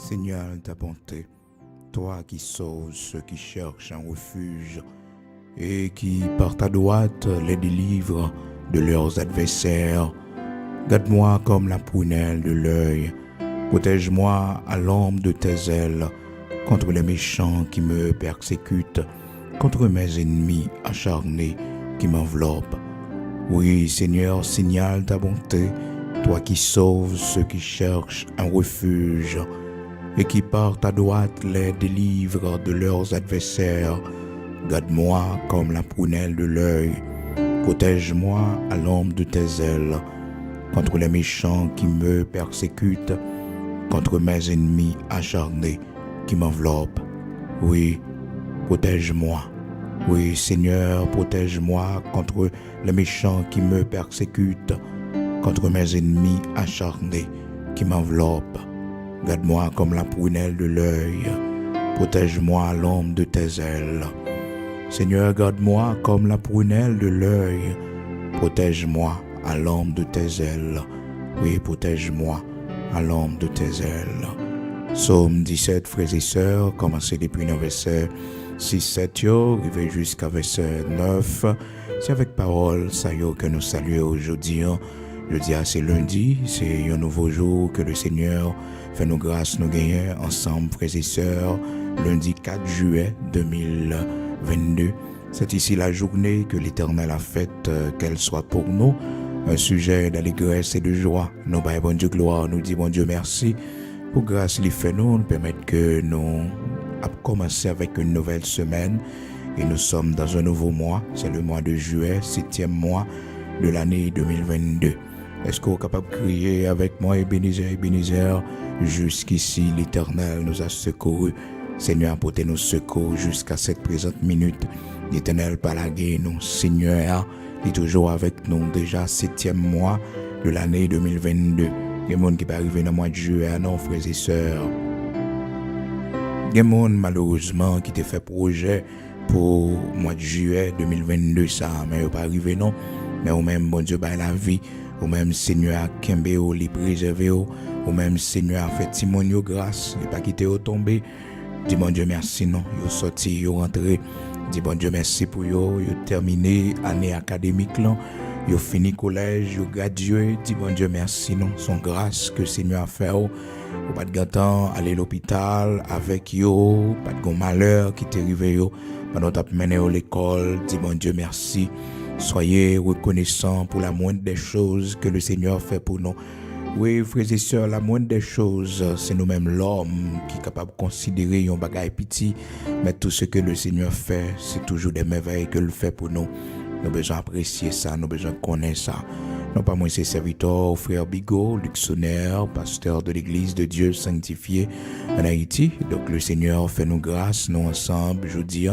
Seigneur, ta bonté, toi qui sauves ceux qui cherchent un refuge et qui, par ta droite, les délivres de leurs adversaires. Garde-moi comme la prunelle de l'œil, protège-moi à l'ombre de tes ailes, contre les méchants qui me persécutent, contre mes ennemis acharnés qui m'enveloppent. Oui, Seigneur, signale ta bonté, toi qui sauves ceux qui cherchent un refuge et qui par ta droite les délivres de leurs adversaires. Garde-moi comme la prunelle de l'œil, protège-moi à l'ombre de tes ailes, contre les méchants qui me persécutent, contre mes ennemis acharnés qui m'enveloppent. Oui, protège-moi. Oui, Seigneur, protège-moi contre les méchants qui me persécutent, contre mes ennemis acharnés qui m'enveloppent. Garde-moi comme la prunelle de l'œil, protège-moi à l'ombre de tes ailes. Seigneur, garde-moi comme la prunelle de l'œil, protège-moi à l'ombre de tes ailes. Oui, protège-moi à l'ombre de tes ailes. Psaume 17, frères et sœurs, commencez depuis le verset 6-7, arrivé jusqu'à verset 9. C'est avec parole, ça y est, que nous saluons aujourd'hui. Jeudi, c'est lundi, c'est un nouveau jour que le Seigneur fait nos grâces, nous gagner ensemble, frères et sœurs, lundi 4 juillet 2022. C'est ici la journée que l'Éternel a faite, qu'elle soit pour nous un sujet d'allégresse et de joie. Nous baillons bon Dieu gloire, nous disons bon Dieu merci pour grâce qu'il fait nous permettre que nous commencer avec une nouvelle semaine et nous sommes dans un nouveau mois, c'est le mois de juillet, 7e mois de l'année 2022. Est-ce que vous êtes capable de crier avec moi, Ebenezer, Ebenezer, jusqu'ici l'Éternel nous a secourus. Seigneur, apportez-nous secours jusqu'à cette présente minute. L'Éternel palagué nous, Seigneur, est toujours avec nous, déjà 7e mois de l'année 2022. Il y a des gens qui peuvent arriver dans le mois de juillet, non, frères et sœurs. Il y a des gens, malheureusement, qui ont fait projet pour le mois de juillet 2022, ça, mais ils ne pas arrivé, non. Mais au même, bon Dieu, la vie, au même Seigneur, Kembe, les préserver, au même Seigneur, a fait Timonio grâce, il pas quitté au tomber. Dis bon Dieu merci, non, ils sont sortis, ils sont rentrés. Dis bon Dieu merci pour eux, ils ont terminé l'année académique, là. Ils ont fini collège, ils ont gradué. Dis bon Dieu merci, non, son grâce que le Seigneur a fait. Ou pas de temps aller à l'hôpital avec eux, pas de malheur qui t'est arrivé, pendant que tu as mené à l'école. Dis bon Dieu merci. Soyez reconnaissants pour la moindre des choses que le Seigneur fait pour nous. Oui, frères et sœurs, la moindre des choses, c'est nous-mêmes l'homme qui est capable de considérer un bagage petit, mais tout ce que le Seigneur fait, c'est toujours des merveilles que le fait pour nous. Nous avons besoin d'apprécier ça, nous avons besoin de connaître ça. Non pas moi, c'est serviteur, frère Bigot, luxonnaire, pasteur de l'église de Dieu sanctifié en Haïti. Donc le Seigneur fait nous grâce, nous ensemble, jeudi,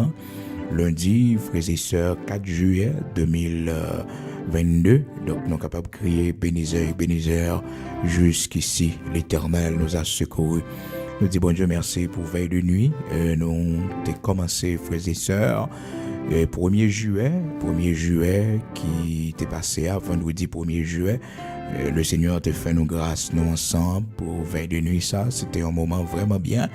lundi, frères et sœurs, 4 juillet 2022. Donc nous sommes capables de crier Ebenezer, Ebenezer, jusqu'ici l'Éternel nous a secourus. Nous disons bon Dieu merci pour veille de nuit. Nous avons commencé, frères et sœurs, 1er juillet qui était passé à vendredi 1er juillet. Le Seigneur te fait nous grâce, nous ensemble, pour veille de nuit, ça. C'était un moment vraiment bien.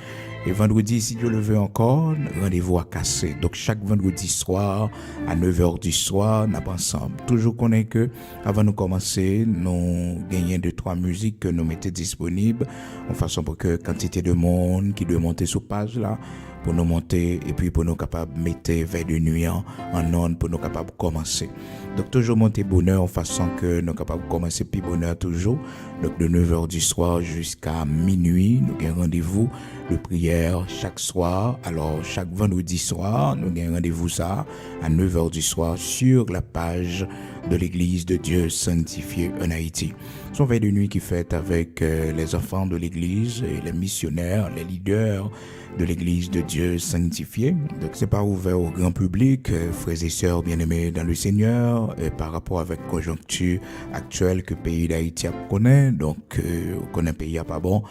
Et vendredi, si Dieu le veut encore, rendez-vous à Cassé. Donc, chaque vendredi soir, à 9h du soir, nous sommes ensemble. Toujours connaît que, avant de commencer, nous gagnons 2-3 musiques que nous mettons disponibles, en façon pour que quantité de monde qui doit monter sur page là, pour nous monter et puis pour nous capables de mettre veille de nuit en onde pour nous capables de commencer. Donc toujours monter bonheur en façon que nous capables de commencer puis bonheur toujours. Donc de 9h du soir jusqu'à minuit, nous avons rendez-vous de prière chaque soir. Alors chaque vendredi soir, nous avons rendez-vous ça à 9h du soir sur la page de l'église de Dieu sanctifié en Haïti. Son veille de nuit qui fait avec les enfants de l'église et les missionnaires, les leaders de l'église de Dieu sanctifié. Donc c'est pas ouvert au grand public, frères et sœurs bien-aimés dans le Seigneur, par rapport avec la conjoncture actuelle que le pays d'Haïti connaît. Donc on connaît le pays pas bon,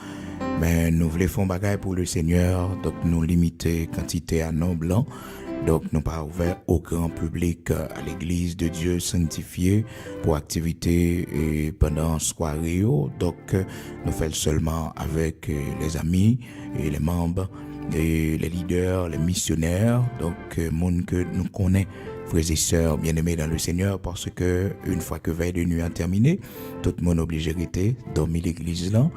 mais nous voulons faire un bagage pour le Seigneur, donc nous limiter quantité à non blanc Donc, nous pas ouvert au grand public à l'église de Dieu sanctifiée pour activité et pendant soirée. Donc, nous faisons seulement avec les amis et les membres et les leaders, les missionnaires. Donc, monde que nous connaissons, frères et sœurs bien-aimés dans le Seigneur, parce que une fois que veille de nuit a terminé, tout le monde est obligé de rester, dormir l'église là.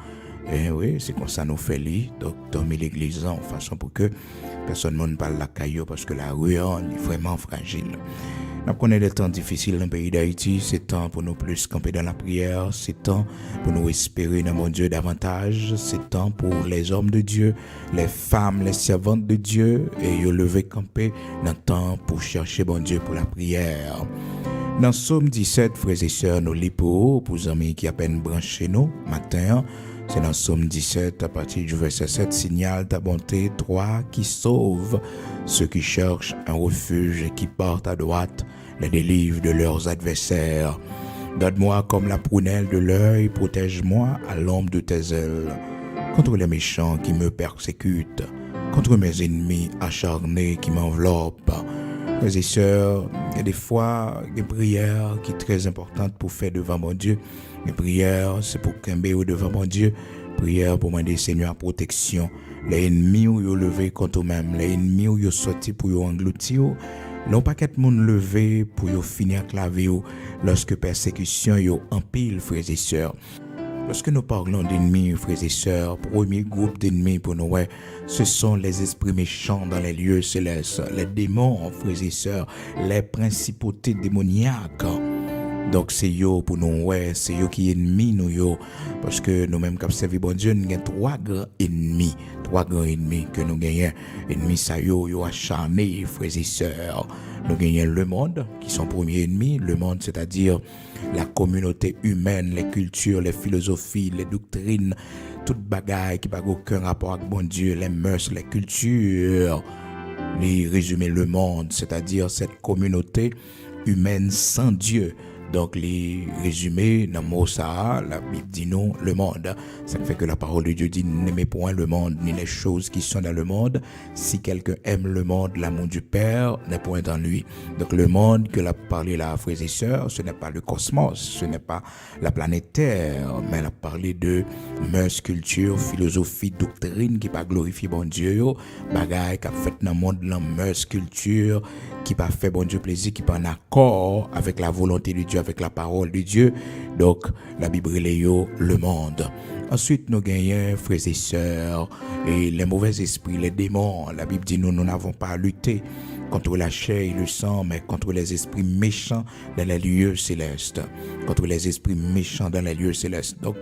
Et oui, c'est comme ça nous fait lit. Donc, dormir l'église là, en façon pour que personne ne parle la caillou, parce que la rue est vraiment fragile. Nous connaissons des temps difficiles dans le pays d'Haïti. C'est temps pour nous plus camper dans la prière. C'est temps pour nous espérer dans mon Dieu davantage. C'est temps pour les hommes de Dieu, les femmes, les servantes de Dieu, et yo lever camper dans le temps pour chercher bon Dieu pour la prière. Dans Psaume 17, frères et sœurs, nous lisons pour les amis qui à peine branchés nous matin. C'est dans Psaume 17, à partir du verset 7, signale ta bonté, toi qui sauves ceux qui cherchent un refuge et qui portent à droite, les délivres de leurs adversaires. Donne-moi comme la prunelle de l'œil, protège-moi à l'ombre de tes ailes. Contre les méchants qui me persécutent, contre mes ennemis acharnés qui m'enveloppent. Frères et sœurs, il y a des fois des prières qui sont très importantes pour faire devant mon Dieu. Les prières, c'est pour camber devant mon Dieu. Prière pour demander Seigneur protection. Les ennemis où ils levé contre eux-mêmes, les ennemis où ils sorti pour ils engloutir. Non pas qu'être monde levé pour ils finir clavier lorsque persécution yo en pile, frères et sœurs. Lorsque nous parlons d'ennemis, frères et sœurs, premier groupe d'ennemis pour nous, ce sont les esprits méchants dans les lieux célestes, les démons, frères et sœurs, les principautés démoniaques. Donc c'est yo pour nous, c'est yo qui ennemi nous yo, parce que nous-mêmes qui servons bon Dieu, nous avons trois grands ennemis que nous gagnons. Ennemis ça yo acharnés, frères et sœurs. Nous gagnons le monde, qui sont premiers ennemis, le monde c'est-à-dire la communauté humaine, les cultures, les philosophies, les doctrines, toute bagaille qui n'a aucun rapport avec bon Dieu, les mœurs, les cultures, les résumer le monde, c'est-à-dire cette communauté humaine sans Dieu. Donc, les résumés, dans le mot ça, la Bible dit non, le monde. Ça fait que la parole de Dieu dit, n'aimez point le monde, ni les choses qui sont dans le monde. Si quelqu'un aime le monde, l'amour du Père n'est point en lui. Donc, le monde que l'a parlé là, frères et sœurs, ce n'est pas le cosmos, ce n'est pas la planète Terre, mais elle a parlé de mœurs, culture, philosophie, doctrine qui pas glorifier bon Dieu, bagaille qui a fait dans le monde, la mœurs, culture, qui pas fait bon Dieu plaisir, qui pas en accord avec la volonté de Dieu, avec la parole de Dieu. Donc, la Bible est le monde. Ensuite, nous gagnons, frères et sœurs, et les mauvais esprits, les démons. La Bible dit, nous n'avons pas à lutter contre la chair et le sang, mais contre les esprits méchants dans les lieux célestes. Contre les esprits méchants dans les lieux célestes. Donc,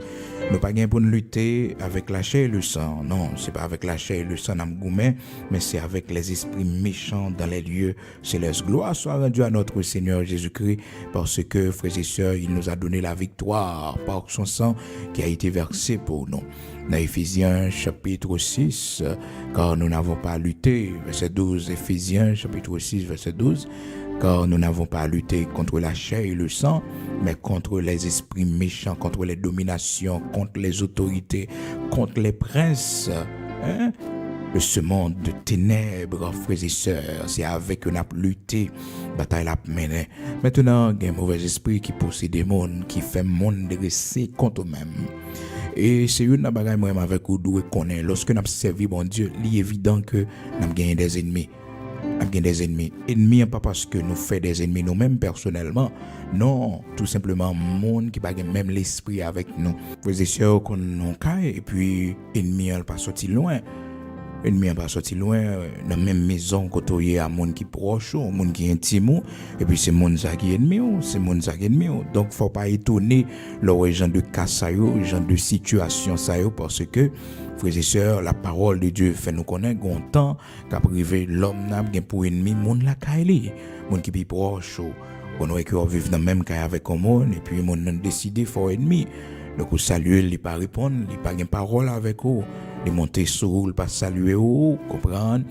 nous pas gain pour nous lutter avec la chair et le sang. Non, c'est pas avec la chair et le sang d'Amgoumen, mais c'est avec les esprits méchants dans les lieux célestes. Gloire soit rendue à notre Seigneur Jésus-Christ, parce que, frères et sœurs, il nous a donné la victoire par son sang qui a été versé pour nous. Dans Éphésiens chapitre 6, car nous n'avons pas à lutter, verset 12, Éphésiens chapitre 6, verset 12, car nous n'avons pas à lutter contre la chair et le sang, mais contre les esprits méchants, contre les dominations, contre les autorités, contre les princes de ce monde de ténèbres, frères et sœurs. C'est avec eux qu'on a lutté, bataille a mené. Maintenant, il y a un mauvais esprit qui possède des mondes, qui fait monde dresser contre eux-mêmes. Et c'est une bagaille moi avec vous doit connaître. Lorsque nous servi bon Dieu, il est évident que nous avons gagné des ennemis. Nous avons gagné des ennemis. Ennemis pas parce que nous faisons des ennemis nous-mêmes personnellement. Non, tout simplement monde qui n'a même l'esprit avec nous. Frères et sœurs qu'on nous caille et puis ennemis pas sorti loin. Ennemi n'a pas sorti loin, dans la même maison, côtoyer à monde qui proche, monde qui intime, et puis c'est monde ça qui est ennemi, c'est monde ça qui est ennemi. Donc, faut pas étonner les gens de cas ça, les gens de situation ça, parce que, frères et sœurs, la parole de Dieu fait nous connaître un temps qu'a privé l'homme n'a pour ennemi, monde la caille, monde qui est proche, on aurait que vivre dans le même cas avec un monde, et puis monde a décidé faut ennemi. Donc, saluer, il pas répondre, il pas une parole avec vous. Il monter sur il pas saluer vous, comprendre.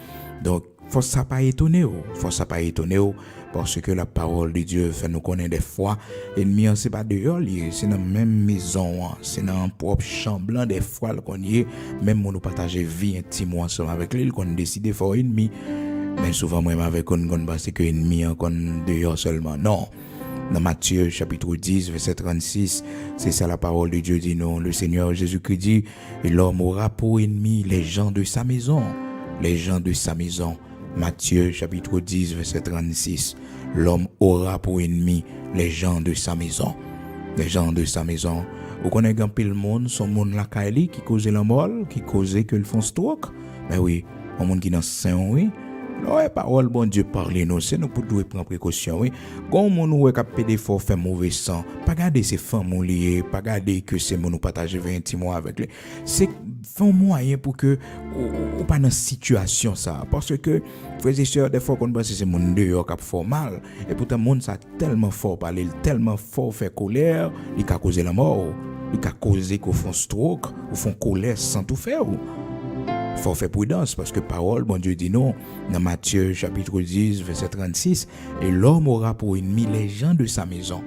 Donc, faut ça pas étonner, parce que la parole de Dieu fait nous connaître des fois, ennemi c'est pas dehors, c'est dans la même maison, c'est dans un propre chambre des fois qu'on y est, même on nous partager vie intime ensemble avec lui, qu'on décide de faire ennemi. Mais souvent, moi, avec on pense que ennemi en dehors seulement. Non. Dans Matthieu chapitre 10, verset 36, c'est ça la parole de Dieu dit non. Le Seigneur Jésus-Christ dit, et l'homme aura pour ennemi les gens de sa maison. Les gens de sa maison. Matthieu chapitre 10, verset 36. L'homme aura pour ennemi les gens de sa maison. Les gens de sa maison. Vous connaissez un peu le monde, son monde la Kaili qui cause la mort, qui cause que le font stroke. Ben oui, un monde qui dans saint, oui. La parole, bon Dieu, parlez-nous, c'est nous pour prendre précaution, oui. Quand on nous est des fois faire mauvais sang, pas garder ces femmes liées, pas garder que c'est nous partager 20 mois avec les. C'est un moyen pour que, ou pas dans situation ça. Parce que, frères et sœurs, des fois qu'on pense que c'est mon dehors qui fait mal. Et pourtant, monde ça tellement fort parler, tellement fort faire colère, il a causé la mort, il a causé qu'on font stroke, ou font colère sans tout faire. Il faut faire prudence parce que parole, bon Dieu dit non, dans Matthieu chapitre 10, verset 36, et l'homme aura pour ennemi les gens de sa maison.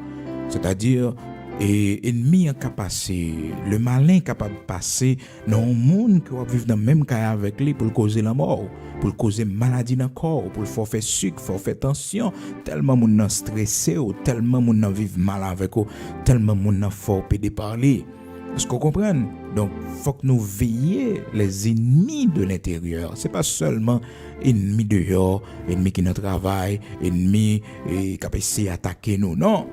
C'est-à-dire, et ennemi est capable de passer, le malin est capable de passer dans un monde qui va vivre dans le même cas avec lui pour causer la mort, pour causer maladie dans le corps, pour faire faire sucre, pour faire tension, tellement moun nan stressé, ou tellement moun nan vivre mal avec ou, tellement moun nan fort pédé parler. Est-ce qu'on comprend? Donc, il faut que nous veillions les ennemis de l'intérieur. Ce n'est pas seulement ennemis dehors, ennemis qui nous travaillent, ennemis qui essaient d'attaquer nous. Non.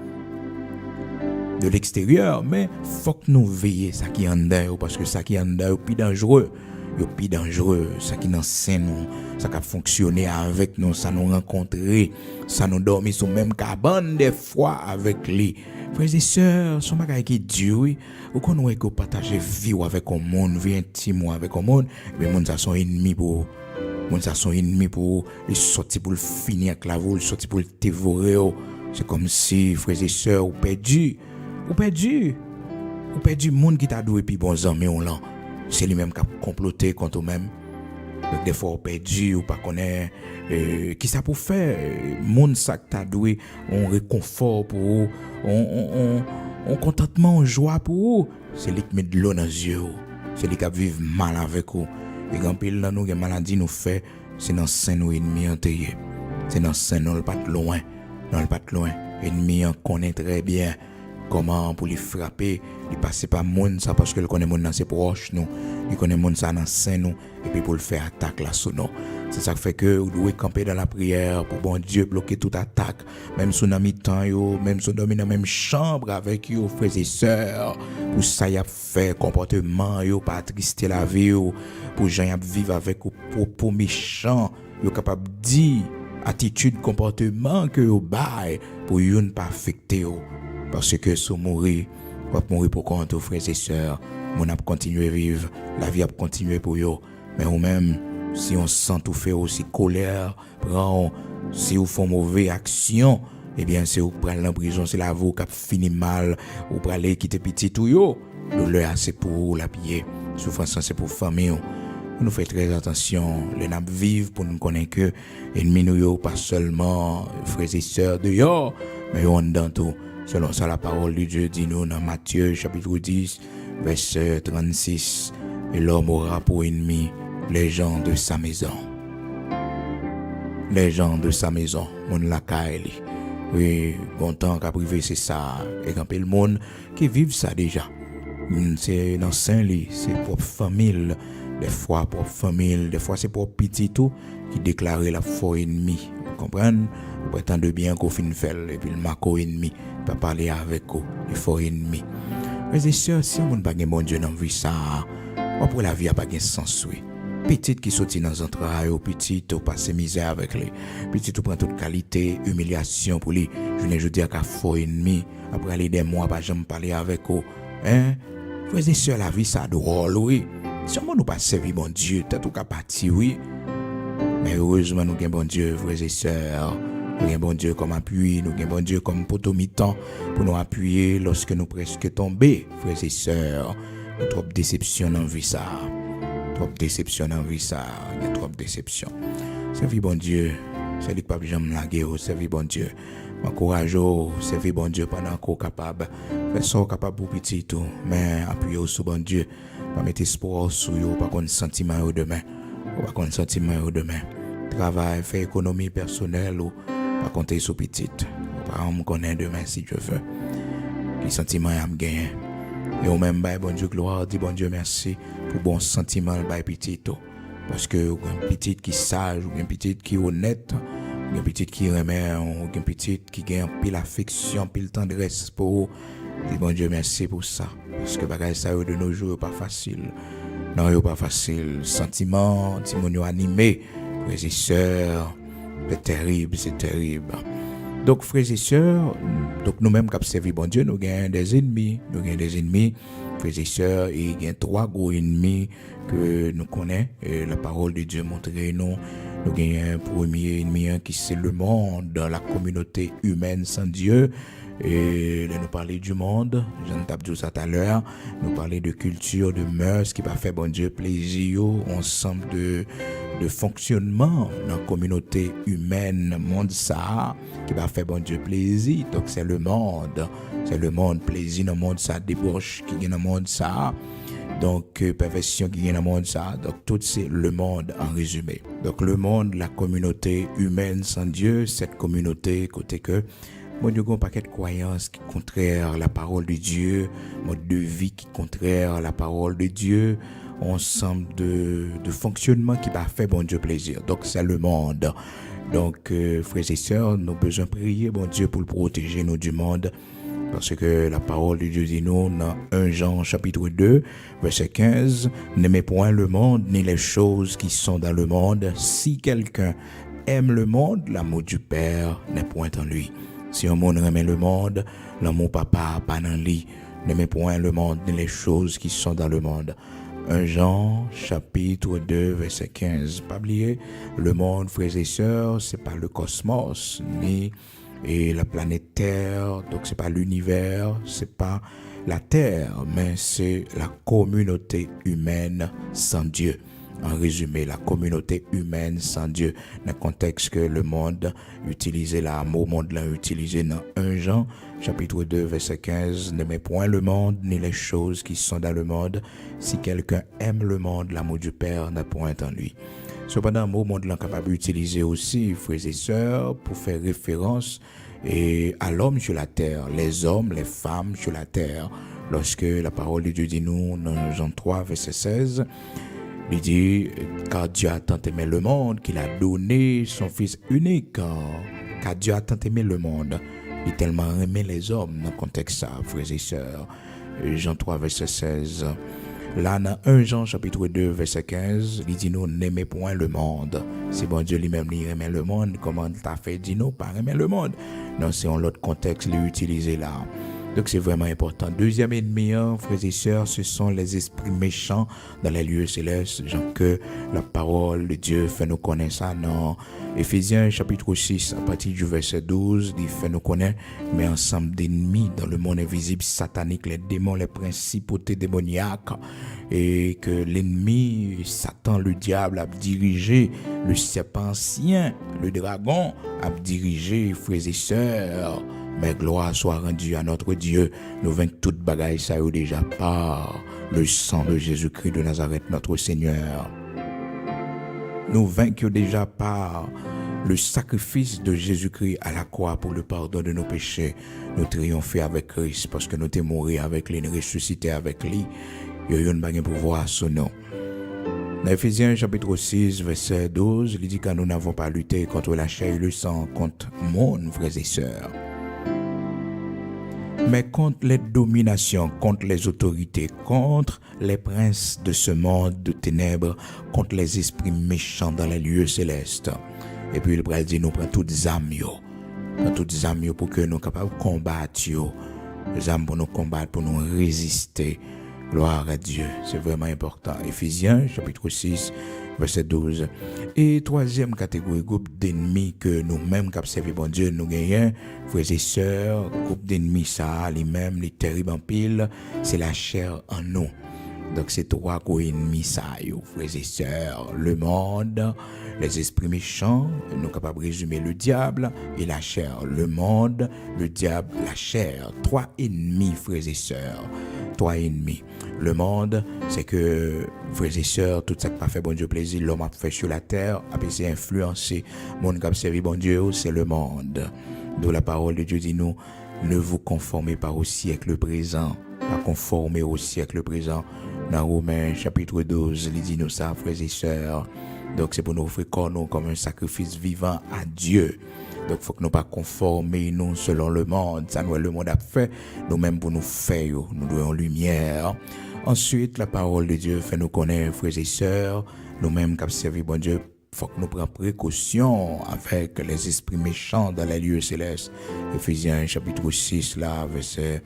De l'extérieur, mais il faut que nous veillions ça qui est en dedans, parce que ça qui est en dedans est plus dangereux. Le plus dangereux, ça qui nous scène nous, ça qui a fonctionné avec nous, ça nous rencontrer, ça nous dormir sur même cabane des fois avec lui. Frères et sœurs, son bagage qui est dur, oui. Ou qu'on ouais que partager vie avec un monde, vie intime avec un monde, mais monde ça sont ennemis pour monde ça sont ennemis pour les sortir pour le finir avec la voile, sortir pour le dévorer. C'est comme si frères et sœurs ou perdu monde qui t'a doué puis bon amis on là. C'est lui-même qui a comploté contre eux-mêmes. Donc des fois on perdu ou pas connaît qui ça pour faire monde ça que t'a doué on réconfort pour eux, on contentement, on joie pour eux. C'est lui qui met de l'eau dans les yeux. C'est lui qui vivre mal avec eux. Et quand pile dans nous les maladies nous fait, c'est dans sein nous ennemis enterré. C'est dans sein nous pas loin, non pas loin. Ennemi on connaît très bien comment pour les frapper, il passe par monde ça parce que le connaît monde dans ses proches nous, il connaît monde ça dans sein nous et puis pour le faire attaque là sous nous. C'est ça qui fait que vous devez camper dans la prière pour bon Dieu bloquer toute attaque, même sous dans mi-temps yo, même sous dormir dans la même chambre avec yo frères et sœurs, pour ça y a fait comportement yo pas attrister la vie yo, pour gens y a vivre avec au propos méchant, yo capable dire attitude comportement que yo bail pour yo ne pas affecter yo. Parce que si on mourir pour compte aux frères et sœurs, on a continué à vivre, la vie a continué pour eux. Mais ou même, si on sent tout fait aussi colère, si on fait mauvaise action, eh bien, c'est vous prenez en prison, c'est la vous qui fini mal, ou prenez quitter petit tout yo. Douleur, c'est pour la piller. Souffrance, c'est pour famille. Nous faisons très attention, les nappes vivent pour nous connaître que ennemis nous pas seulement frères et sœurs dehors, mais on dans tout. Selon ça, la parole de Dieu dit nous dans Matthieu chapitre 10, verset 36, et l'homme aura pour ennemi les gens de sa maison. Les gens de sa maison, mon la kaili. Oui, bon temps qu'à privé c'est ça, et quand le monde qui vivent ça déjà. C'est dans Saint-Lit, c'est propre famille, des fois propre famille, des fois c'est propre petit tout qui déclare la foi ennemi. Vous comprenez? Vous prétendez bien qu'on finit faire et puis le maco ennemi. Pas parler avec eux, il faut ennemi. Mais c'est sûr, si on n'a pas de bon Dieu dans la vie, ça, après la vie n'a pas de sens. Petite qui sortit dans un travail, petite qui passe misère avec lui, petite qui prend toute qualité, humiliation pour lui. Je ne dis qu'à faux ennemi, après aller des mois, pas jamais parler avec eux. Hein? Frères et sœurs, la vie, ça drôle, oui. Si on ne pas servir bon Dieu, t'as tout qu'à partir, oui. Mais heureusement, nous avons bon Dieu, frères et sœurs. Nous avons bon Dieu comme appui, nous avons bon Dieu comme poteau mi-temps pour nous appuyer lorsque nous presque tombés, frères et sœurs. Il y a trop de déception dans la vie ça. Trop de déception dans la vie ça. Il y a trop de déception. Servir bon Dieu, c'est lui qui pas jamais laguer, servir bon Dieu. Encouragez, servir bon Dieu pendant qu'on est capable. Faites ça capable pour petit tout, mais appuyez sur bon Dieu. Pas mettre espoir sur vous, pas qu'on sentiment au demain. Pas qu'on sentiment au demain. travail, faire économie personnelle ou pas compter sur petite. On me connaît demain si Dieu veut. Les sentiments à me gagner. Et au même bail, bon Dieu gloire, dit bon Dieu merci pour bon sentiment bail petit. Parce que un petit qui sage, ou un petit qui honnête, ou un petit qui remet, ou un petit qui gagne pile affection, pile tendresse pour dit bon Dieu merci pour ça. Parce que bagay ça de nos jours pas facile. Non, c'est pas facile. Sentiment, timonio animé, frères et sœurs, c'est terrible, c'est terrible. Donc, frères et sœurs, donc nous-mêmes qui observons bon Dieu, nous avons des ennemis, frères et sœurs, et il y a 3 gros ennemis que nous connaissons. La parole de Dieu montre nous. Nous avons un premier ennemi qui c'est le monde, dans la communauté humaine sans Dieu. Et là, nous parler du monde, j'en tape dit ça tout à l'heure, nous parler de culture, de mœurs qui va faire bon Dieu plaisir, ensemble de fonctionnement dans la communauté humaine, monde ça, qui va faire bon Dieu plaisir. Donc c'est le monde plaisir dans le monde ça, débauche qui est dans le monde ça. Donc, perversion qui est dans le monde ça. Donc, tout c'est le monde en résumé. Donc, le monde, la communauté humaine sans Dieu, cette communauté, côté que bon Dieu, un paquet de croyances qui contraire la parole de Dieu, mode de vie qui contraire la parole de Dieu, ensemble de fonctionnement qui va faire bon Dieu plaisir. Donc, c'est le monde. Donc, frères et sœurs, nous avons besoin de prier, bon Dieu, pour le protéger nous du monde. Parce que la parole de Dieu dit nous dans 1 Jean chapitre 2, verset 15, « N'aimez point le monde, ni les choses qui sont dans le monde. Si quelqu'un aime le monde, l'amour du Père n'est point en lui. Si un monde aime le monde, l'amour papa pas dans lui. N'aimez point le monde, ni les choses qui sont dans le monde. » 1 Jean chapitre 2, verset 15. Pas oublier, le monde, frères et sœurs, c'est pas le cosmos, ni et la planète Terre, donc c'est pas l'univers, c'est pas la Terre, mais c'est la communauté humaine sans Dieu. En résumé, la communauté humaine sans Dieu, dans le contexte que le monde utilisait là, mot monde l'a utilisé dans 1 Jean, chapitre 2, verset 15, « N'aimez point le monde, ni les choses qui sont dans le monde. Si quelqu'un aime le monde, l'amour du Père n'est point en lui. » Cependant, le mot monde l'a capable d'utiliser aussi, frères et sœurs, pour faire référence à l'homme sur la terre, les hommes, les femmes sur la terre. Lorsque la parole de Dieu dit nous, dans Jean 3, verset 16, il dit, car Dieu a tant aimé le monde qu'il a donné son Fils unique. Car Dieu a tant aimé le monde, il a tellement aimé les hommes dans le contexte ça, frères et sœurs. Jean 3, verset 16. Là, dans 1 Jean chapitre 2, verset 15, il dit nous, n'aimez point le monde. Si bon Dieu lui-même lui aimait le monde, comment t'as fait dit nous, pas aimer le monde? Non, c'est en l'autre contexte, l'utiliser là. Donc c'est vraiment important. Deuxième ennemi, frères et sœurs, ce sont les esprits méchants dans les lieux célestes. Genre que la parole de Dieu fait nous connaître ça dans Éphésiens chapitre 6, à partir du verset 12, il fait nous connaître, mais ensemble d'ennemis dans le monde invisible, satanique, les démons, les principautés démoniaques, et que l'ennemi, Satan, le diable, a dirigé le serpent ancien, le dragon, a dirigé, frères et sœurs. Mais gloire soit rendue à notre Dieu. Nous vainquons toute bagaille, ça est déjà par le sang de Jésus-Christ de Nazareth, notre Seigneur. Nous vainquons déjà par le sacrifice de Jésus-Christ à la croix pour le pardon de nos péchés. Nous triomphons avec Christ parce que nous sommes morts avec lui, nous ressuscités avec lui. Il y a une bague pouvoir sur nous. Dans Éphésiens chapitre 6, verset 12, il dit que nous n'avons pas lutté contre la chair et le sang, contre mon frères et sœurs, mais contre les dominations, contre les autorités, contre les princes de ce monde de ténèbres, contre les esprits méchants dans les lieux célestes. Et puis il dit nous prenons toutes les âmes, pour que nous soyons capables de combattre, les âmes pour nous combattre, pour nous résister. Gloire à Dieu, c'est vraiment important. Éphésiens chapitre 6, verset 12. Et troisième catégorie, groupe d'ennemis que nous-mêmes qui observons bon Dieu, nous gagnons, frères et sœurs, groupe d'ennemis ça, les mêmes, les terribles en pile, c'est la chair en nous. Donc c'est 3 gros ennemis ça, frères et sœurs, le monde, les esprits méchants, nous sommes capables de résumer le diable et la chair. Le monde, le diable, la chair. 3 ennemis, frères et sœurs. toi ennemi. Le monde, c'est que, frères et sœurs, tout ça qui a fait bon Dieu plaisir, l'homme a fait sur la terre, a essayé d'influencer. Mon qui a servi bon Dieu, c'est le monde. D'où la parole de Dieu dit nous, ne vous conformez pas au siècle présent, pas conformer au siècle présent. Dans Romains chapitre 12, il dit nous ça, frères et sœurs. Donc c'est pour nous offrir corps nous comme un sacrifice vivant à Dieu. Donc il faut que nous pas conformer nous selon le monde. Ça nous le monde a fait, nous-mêmes pour nous faire, nous devons lumière. Ensuite, la parole de Dieu fait nous connaître, frères et sœurs, nous-mêmes qui avons servi bon Dieu, il faut que nous prenions précaution avec les esprits méchants dans les lieux célestes. Éphésiens chapitre 6, là, verset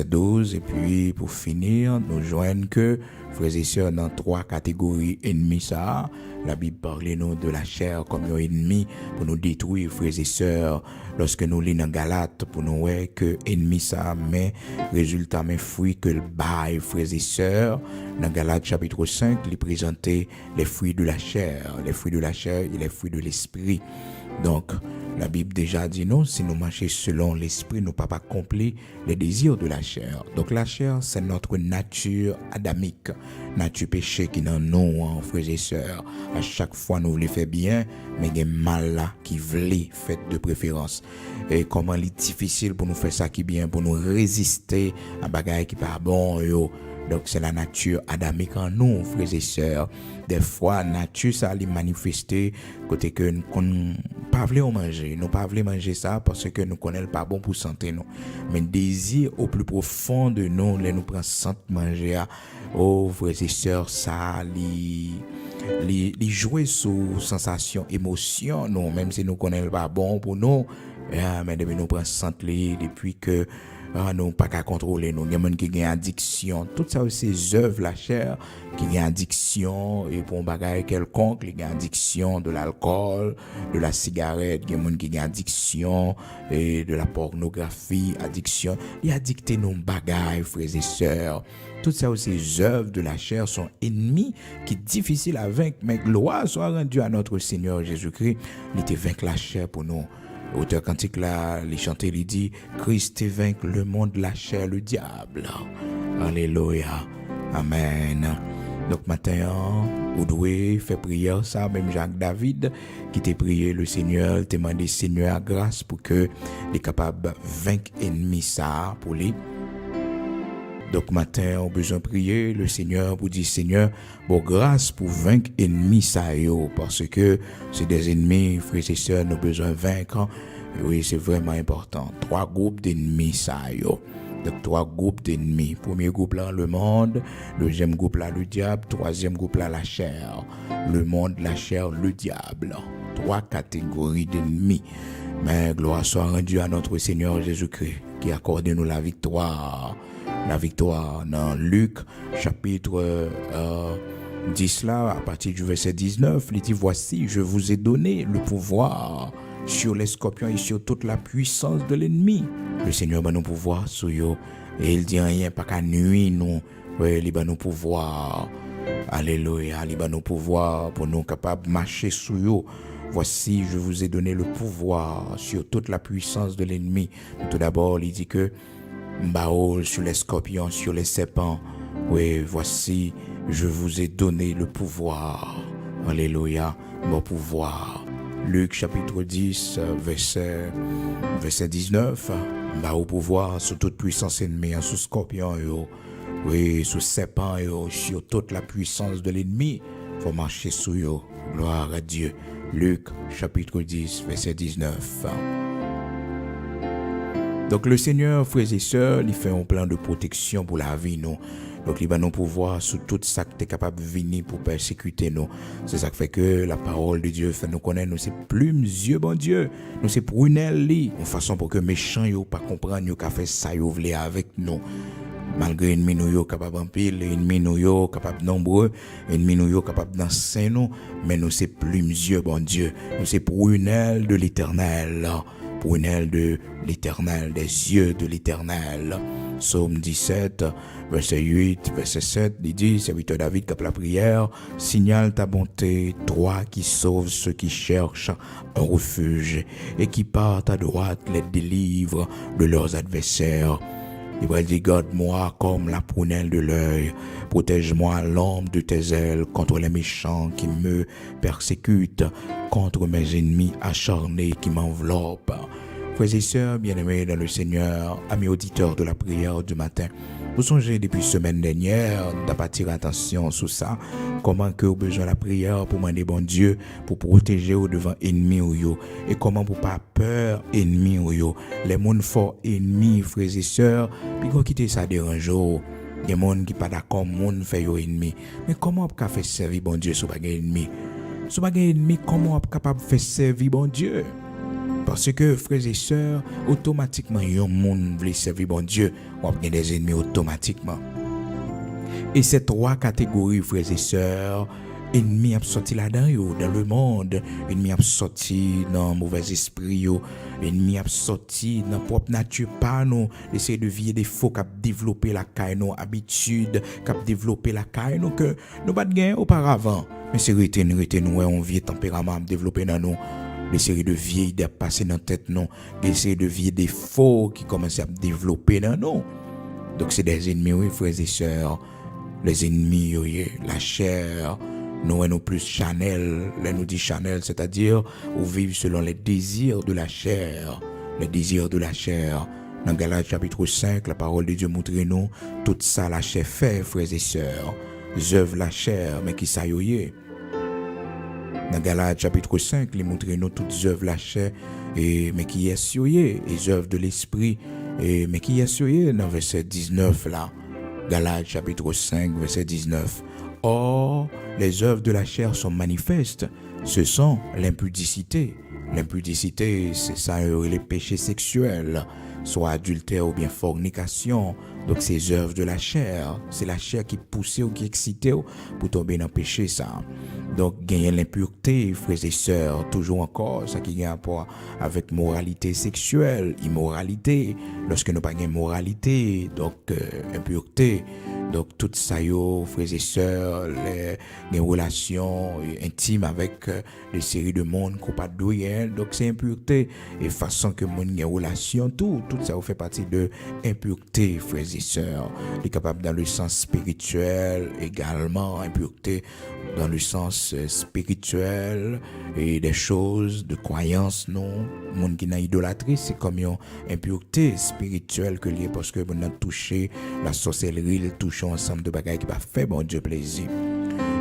12. Et puis, pour finir, nous joignons que, frères et sœurs, dans 3 catégories ennemis, ça, la Bible parle nous de la chair comme un ennemi pour nous détruire, frères et sœurs. Lorsque nous lisons dans Galates, pour nous voir que ennemi ça, mais résultat, mais fruit que le bail, frères et sœurs. Dans Galates chapitre 5, il présentait les fruits de la chair. Les fruits de la chair et les fruits de l'esprit. Donc, la Bible déjà dit non, si nous marchons selon l'esprit, nous ne pouvons pas accomplir les désirs de la chair. Donc la chair, c'est notre nature adamique, nature péché qui est dans nous, frères et sœurs. À chaque fois, nous voulons faire bien, mais il y a mal là qui voulait faire de préférence. Et comment il est difficile pour nous faire ça qui est bien, pour nous résister à bagaille qui pas bon, yo. Donc c'est la nature adamique en nous, frères et sœurs. Des fois, la nature, ça allait manifester côté que nous ne pas voulons manger. Nous ne pas voulons manger ça parce que nous connaissons pas bon pour santé nous. Mais désir au plus profond de nous, nous prenons santé manger. Oh, frères et sœurs, ça les jouer sous sensation, émotion, non, même si nous connaissons pas bon pour nous, mais depuis nous prenons santé depuis que nous pas qu'à contrôler nous. Il y a des gens qui ont addiction. Tout ça, c'est œuvres la chair qui ont addiction et pour un bagage quelconque, ils ont addiction de l'alcool, de la cigarette. Il y a des gens qui ont addiction et de la pornographie, addiction. Ils addictent nos bagages, frères et sœurs. Tout ça, ces œuvres de la chair sont ennemis qui sont difficiles à vaincre. Mais gloire soit rendue à notre Seigneur Jésus-Christ. Il était vaincre la chair pour nous. L'auteur cantique là, les chanteurs, il dit Christ est vaincu le monde, la chair, le diable. Alléluia. Amen. Donc matin, vous devez faire prière ça, même Jacques David qui t'a prié le Seigneur, t'a demandé Seigneur grâce pour que il est capable de vaincre l'ennemi ça pour lui. Donc matin, on a besoin de prier le Seigneur pour dire Seigneur, bon grâce pour vaincre l'ennemi ça yo, parce que c'est des ennemis, frères et sœurs, nous avons besoin de vaincre. Oui, c'est vraiment important. 3 groupes d'ennemis ça yo. Donc 3 groupes d'ennemis. Premier groupe là, le monde. Deuxième groupe là, le diable. Troisième groupe là, la chair. Le monde, la chair, le diable. 3 catégories d'ennemis. Mais gloire soit rendue à notre Seigneur Jésus-Christ qui accorde nous la victoire. La victoire dans Luc chapitre 10 là, à partir du verset 19, il dit voici, je vous ai donné le pouvoir sur les scorpions et sur toute la puissance de l'ennemi. Le Seigneur va nous pouvoir sur eux et il dit rien pas qu'à nuit nous, ouais, il va nous pouvoir. Alléluia, il va nous pouvoir pour nous capables de marcher sur eux. Voici, je vous ai donné le pouvoir sur toute la puissance de l'ennemi. Tout d'abord, il dit que Baol sur les scorpions, sur les serpents. Oui, voici, je vous ai donné le pouvoir. Alléluia, mon pouvoir. Luc chapitre 10, verset 19. Baol pouvoir sur toute puissance ennemie, sous scorpion, oui, sous serpent, sur toute la puissance de l'ennemi. Faut marcher sur eux. Gloire à Dieu. Luc chapitre 10, verset 19. Donc le Seigneur, frères et sœurs, il fait un plan de protection pour la vie, nous. Donc il va nous pouvoir sous tout ça que tu es capable de venir pour persécuter nous. C'est ça qui fait que la parole de Dieu fait nous connaître, nous c'est plumes, yeux, bon Dieu. Nous c'est prunelle, une façon pour que méchants yo pas comprendre yo qu'a fait ça yo vle avec nous. Malgré ennemi nous yo capable en pile, ennemi nous yo capable nombreux, ennemi nous yo capable danser nous, mais nous c'est plumes, yeux, bon Dieu. Nous c'est prunelle de l'Éternel. Prunelle de l'Éternel, des yeux de l'Éternel. Psaume 17, verset 8, verset 7, il dit, serviteur David, cap la prière, signale ta bonté, toi qui sauves ceux qui cherchent un refuge et qui par ta droite les délivre de leurs adversaires. Il va dire, garde-moi comme la prunelle de l'œil. Protège-moi l'ombre de tes ailes contre les méchants qui me persécutent, contre mes ennemis acharnés qui m'enveloppent. Frères et sœurs bien-aimés dans le Seigneur, amis auditeurs de la prière du matin, vous songez depuis la semaine dernière d'apporter attention sur ça, comment que vous avez besoin de la prière pour demander bon Dieu, pour protéger au devant ennemi ou yo, et comment pour pas peur ennemi ou yo, les monde forts ennemis, frères et sœurs, puis qu'on quitte ça dérange. Il y a des gens qui pas d'accord, monde fait yo ennemi. Mais comment on peut faire servir bon Dieu sur bagay ennemi? Sur bagay ennemi, comment on peut capable faire servir bon Dieu? Parce que, frères et sœurs, automatiquement, il y a un monde qui veut servir bon Dieu, on a des ennemis automatiquement. Et ces trois catégories, frères et sœurs, ennemis ont sorti là-dedans, dans le monde, ennemis ont sorti dans le mauvais esprit, ennemis ont sorti dans la propre nature, pas nous, essayer de vivre des faux qui ont développé la caille, nos habitudes, qui ont développé la caille, que nous pas de gain auparavant. Mais c'est nous, on vit tempérament développé dans nous. Des séries de vieilles idées passées dans la tête, non. Des séries de vieilles des faux qui commencent à développer dans nous. Donc, c'est des ennemis, oui, frères et sœurs. Les ennemis, oui, la chair. Nous plus Chanel. Là, nous dit Chanel, c'est-à-dire, ou vivre selon les désirs de la chair. Les désirs de la chair. Dans Galates chapitre 5, la parole de Dieu montre nous tout ça, la chair fait, frères et sœurs. Œuvres la chair, mais qui ça y est. Dans Galates chapitre 5, il montre nous toutes œuvres la chair, mais qui est soyé, les œuvres de l'esprit, mais qui est soyé dans verset 19 là. Galates chapitre 5, verset 19. Or, les œuvres de la chair sont manifestes, ce sont l'impudicité. L'impudicité, c'est ça, les péchés sexuels, soit adultère ou bien fornication. Donc, ces œuvres de la chair, c'est la chair qui pousse ou qui excite pour tomber dans le péché, ça. Donc, gagner l'impureté, frères et sœurs, toujours encore, ça qui a rapport avec moralité sexuelle, immoralité, lorsque nous pas de moralité, donc impureté. Donc, tout ça, frères et sœurs, les relations intimes avec des séries de monde qu'on pas doué, donc c'est impureté. Et façon que monde a relation, tout ça fait partie de impureté, frères et sœurs. Il est capable dans le sens spirituel également, impureté dans le sens spirituel et des choses de croyances, non. Monde qui n'a idolâtrie, c'est comme une impureté spirituelle que lié parce que on a touché la sorcellerie, le touchons ensemble de bagages qui va faire bon Dieu plaisir.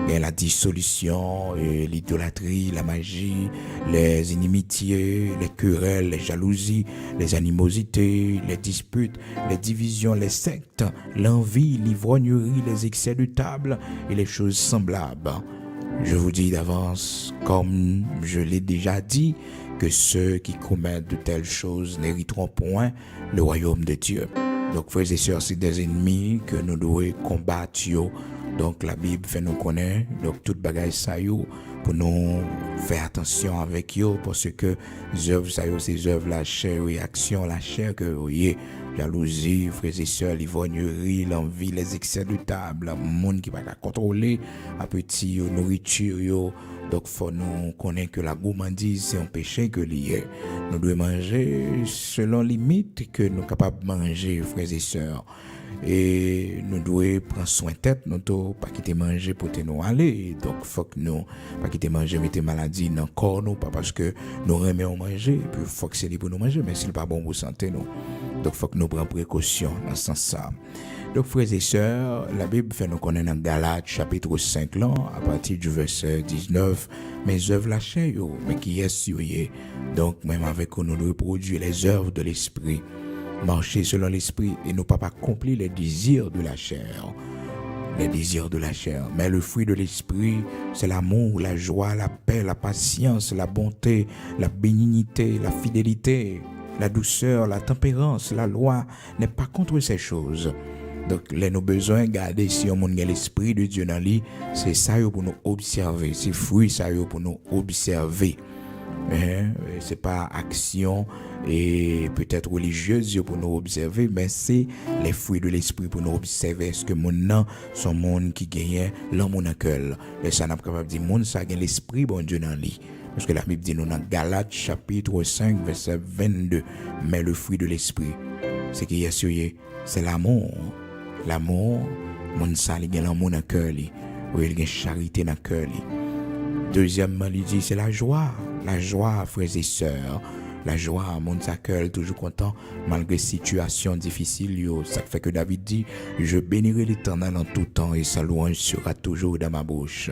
Et la dissolution, et l'idolâtrie, la magie, les inimitiés, les querelles, les jalousies, les animosités, les disputes, les divisions, les sectes, l'envie, l'ivrognerie, les excès de table et les choses semblables. Je vous dis d'avance, comme je l'ai déjà dit, que ceux qui commettent de telles choses n'hériteront point le royaume de Dieu. Donc, frères et sœurs, c'est des ennemis que nous devons combattre. Donc, la Bible fait nous connaître. Donc, toute bagaille ça pour nous faire attention avec eux parce que les œuvres ça ces œuvres la chair, réaction la chair que vous voyez, jalousie, frères et sœurs, l'ivrognerie, l'envie, les excès de table, le monde qui va la contrôler, appétit, nourriture. Donc, faut nous connaître que la gourmandise, c'est un péché que lié. Nous devons manger selon les limites que nous sommes capables de manger, frères et sœurs. Et nous devons prendre soin de tête, nous ne devons pas quitter manger pour nous aller. Donc, il faut que nous pas quitter manger, mettre maladie dans le corps, nous, pas parce que nous aimons manger, puis il faut que c'est pour nous manger, mais ce n'est pas bon pour la santé, nous. Donc, il faut que nous prenions précaution dans ce sens-là. Donc, frères et sœurs, la Bible fait nous connaître dans Galates, chapitre 5, là, à partir du verset 19, mes œuvres la chair, mais qui est suré. Donc, même avec nous, nous reproduire les œuvres de l'esprit. Marcher selon l'esprit et ne pas accomplir les désirs de la chair. Les désirs de la chair. Mais le fruit de l'esprit, c'est l'amour, la joie, la paix, la patience, la bonté, la bénignité, la fidélité, la douceur, la tempérance. La loi n'est pas contre ces choses. Donc, les nos besoins, garder si on a l'esprit de Dieu dans lui, c'est ça pour nous observer. C'est fruit ça pour nous observer. C'est pas action et peut-être religieuse pour nous observer, mais c'est les fruits de l'esprit pour nous observer. Est-ce que mon nom sont monde qui gagne l'homme en cœur? Et ça n'a pas capable de dire monde ça gagne l'esprit bon Dieu dans lui. Parce que la Bible dit nous dans Galates chapitre 5 verset 22, mais le fruit de l'esprit, c'est qui est c'est l'amour. L'amour, mon ça il y a l'amour dans cœur li, ou il y a charité dans cœur li. Deuxièmement, il dit c'est la joie, frères et sœurs. La joie, mon cœur toujours content malgré situation difficile. Ça fait que David dit, je bénirai l'Éternel en tout temps et sa louange sera toujours dans ma bouche.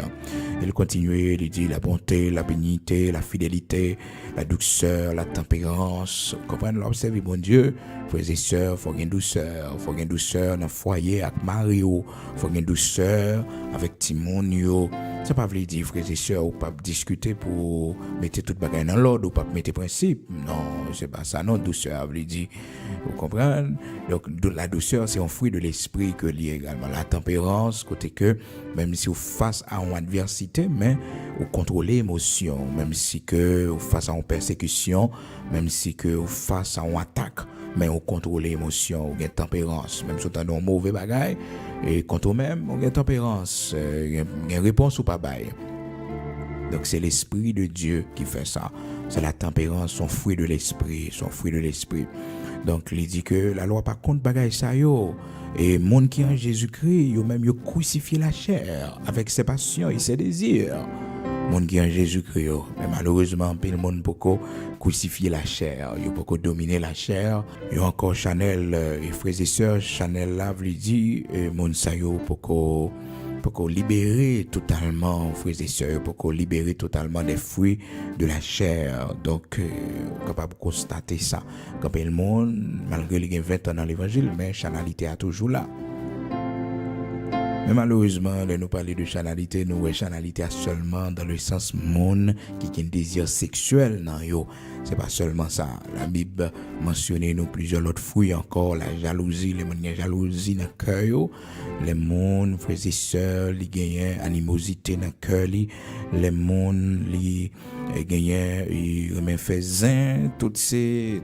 Il continue, il dit la bonté, la bénignité, la fidélité, la douceur, la tempérance. Vous comprenez, l'observer, bon Dieu, frères et sœurs, il faut une douceur. Il faut une douceur dans le foyer avec Mario. Il faut une douceur avec Timonio. Ça ne veut pas dire, frères et sœurs, ou pas discuter pour mettre tout le bagage dans l'ordre, ou pas mettre principe. Non, c'est pas ça, non, douceur, veut dire. Vous comprenez? Donc, la douceur, c'est un fruit de l'esprit que lié également. La tempérance, côté que, même si vous face à une adversité, mais vous contrôlez l'émotion, même si que vous face à une persécution, même si que vous face à une attaque, mais vous contrôlez l'émotion, vous avez tempérance, même si vous avez un mauvais bagage, et quand vous-même, vous avez tempérance, vous avez une réponse ou pas bail. Donc c'est l'esprit de Dieu qui fait ça. C'est la tempérance, son fruit de l'esprit, Donc il dit que la loi par contre bagaille ça yo. Et monde qui en Jésus-Christ, yo même yo crucifié la chair avec ses passions et ses désirs. Monde qui en Jésus-Christ, mais malheureusement, le monde peut crucifier la chair, il peut dominer la chair. Il y a encore Chanel et frères et sœurs, Chanel là veut dire monde ça yo pour libérer totalement, frères et sœurs, pour libérer totalement des fruits de la chair. Donc, capable de constater ça. Quand le monde, malgré les 20 ans dans l'évangile, mais chanalité est toujours là. Mais malheureusement, nous parler de chanalité, nous voyons chanalité seulement dans le sens monde qui a un désir sexuel. Non, yo, c'est pas seulement ça. La Bible mentionne nous plusieurs autres fruits encore, la jalousie, les gens jalousie dans le cœur, les mondes, frères et sœurs, les gagnent animosité dans le cœur, les mondes, les gagnent, ils fait zin, toutes ces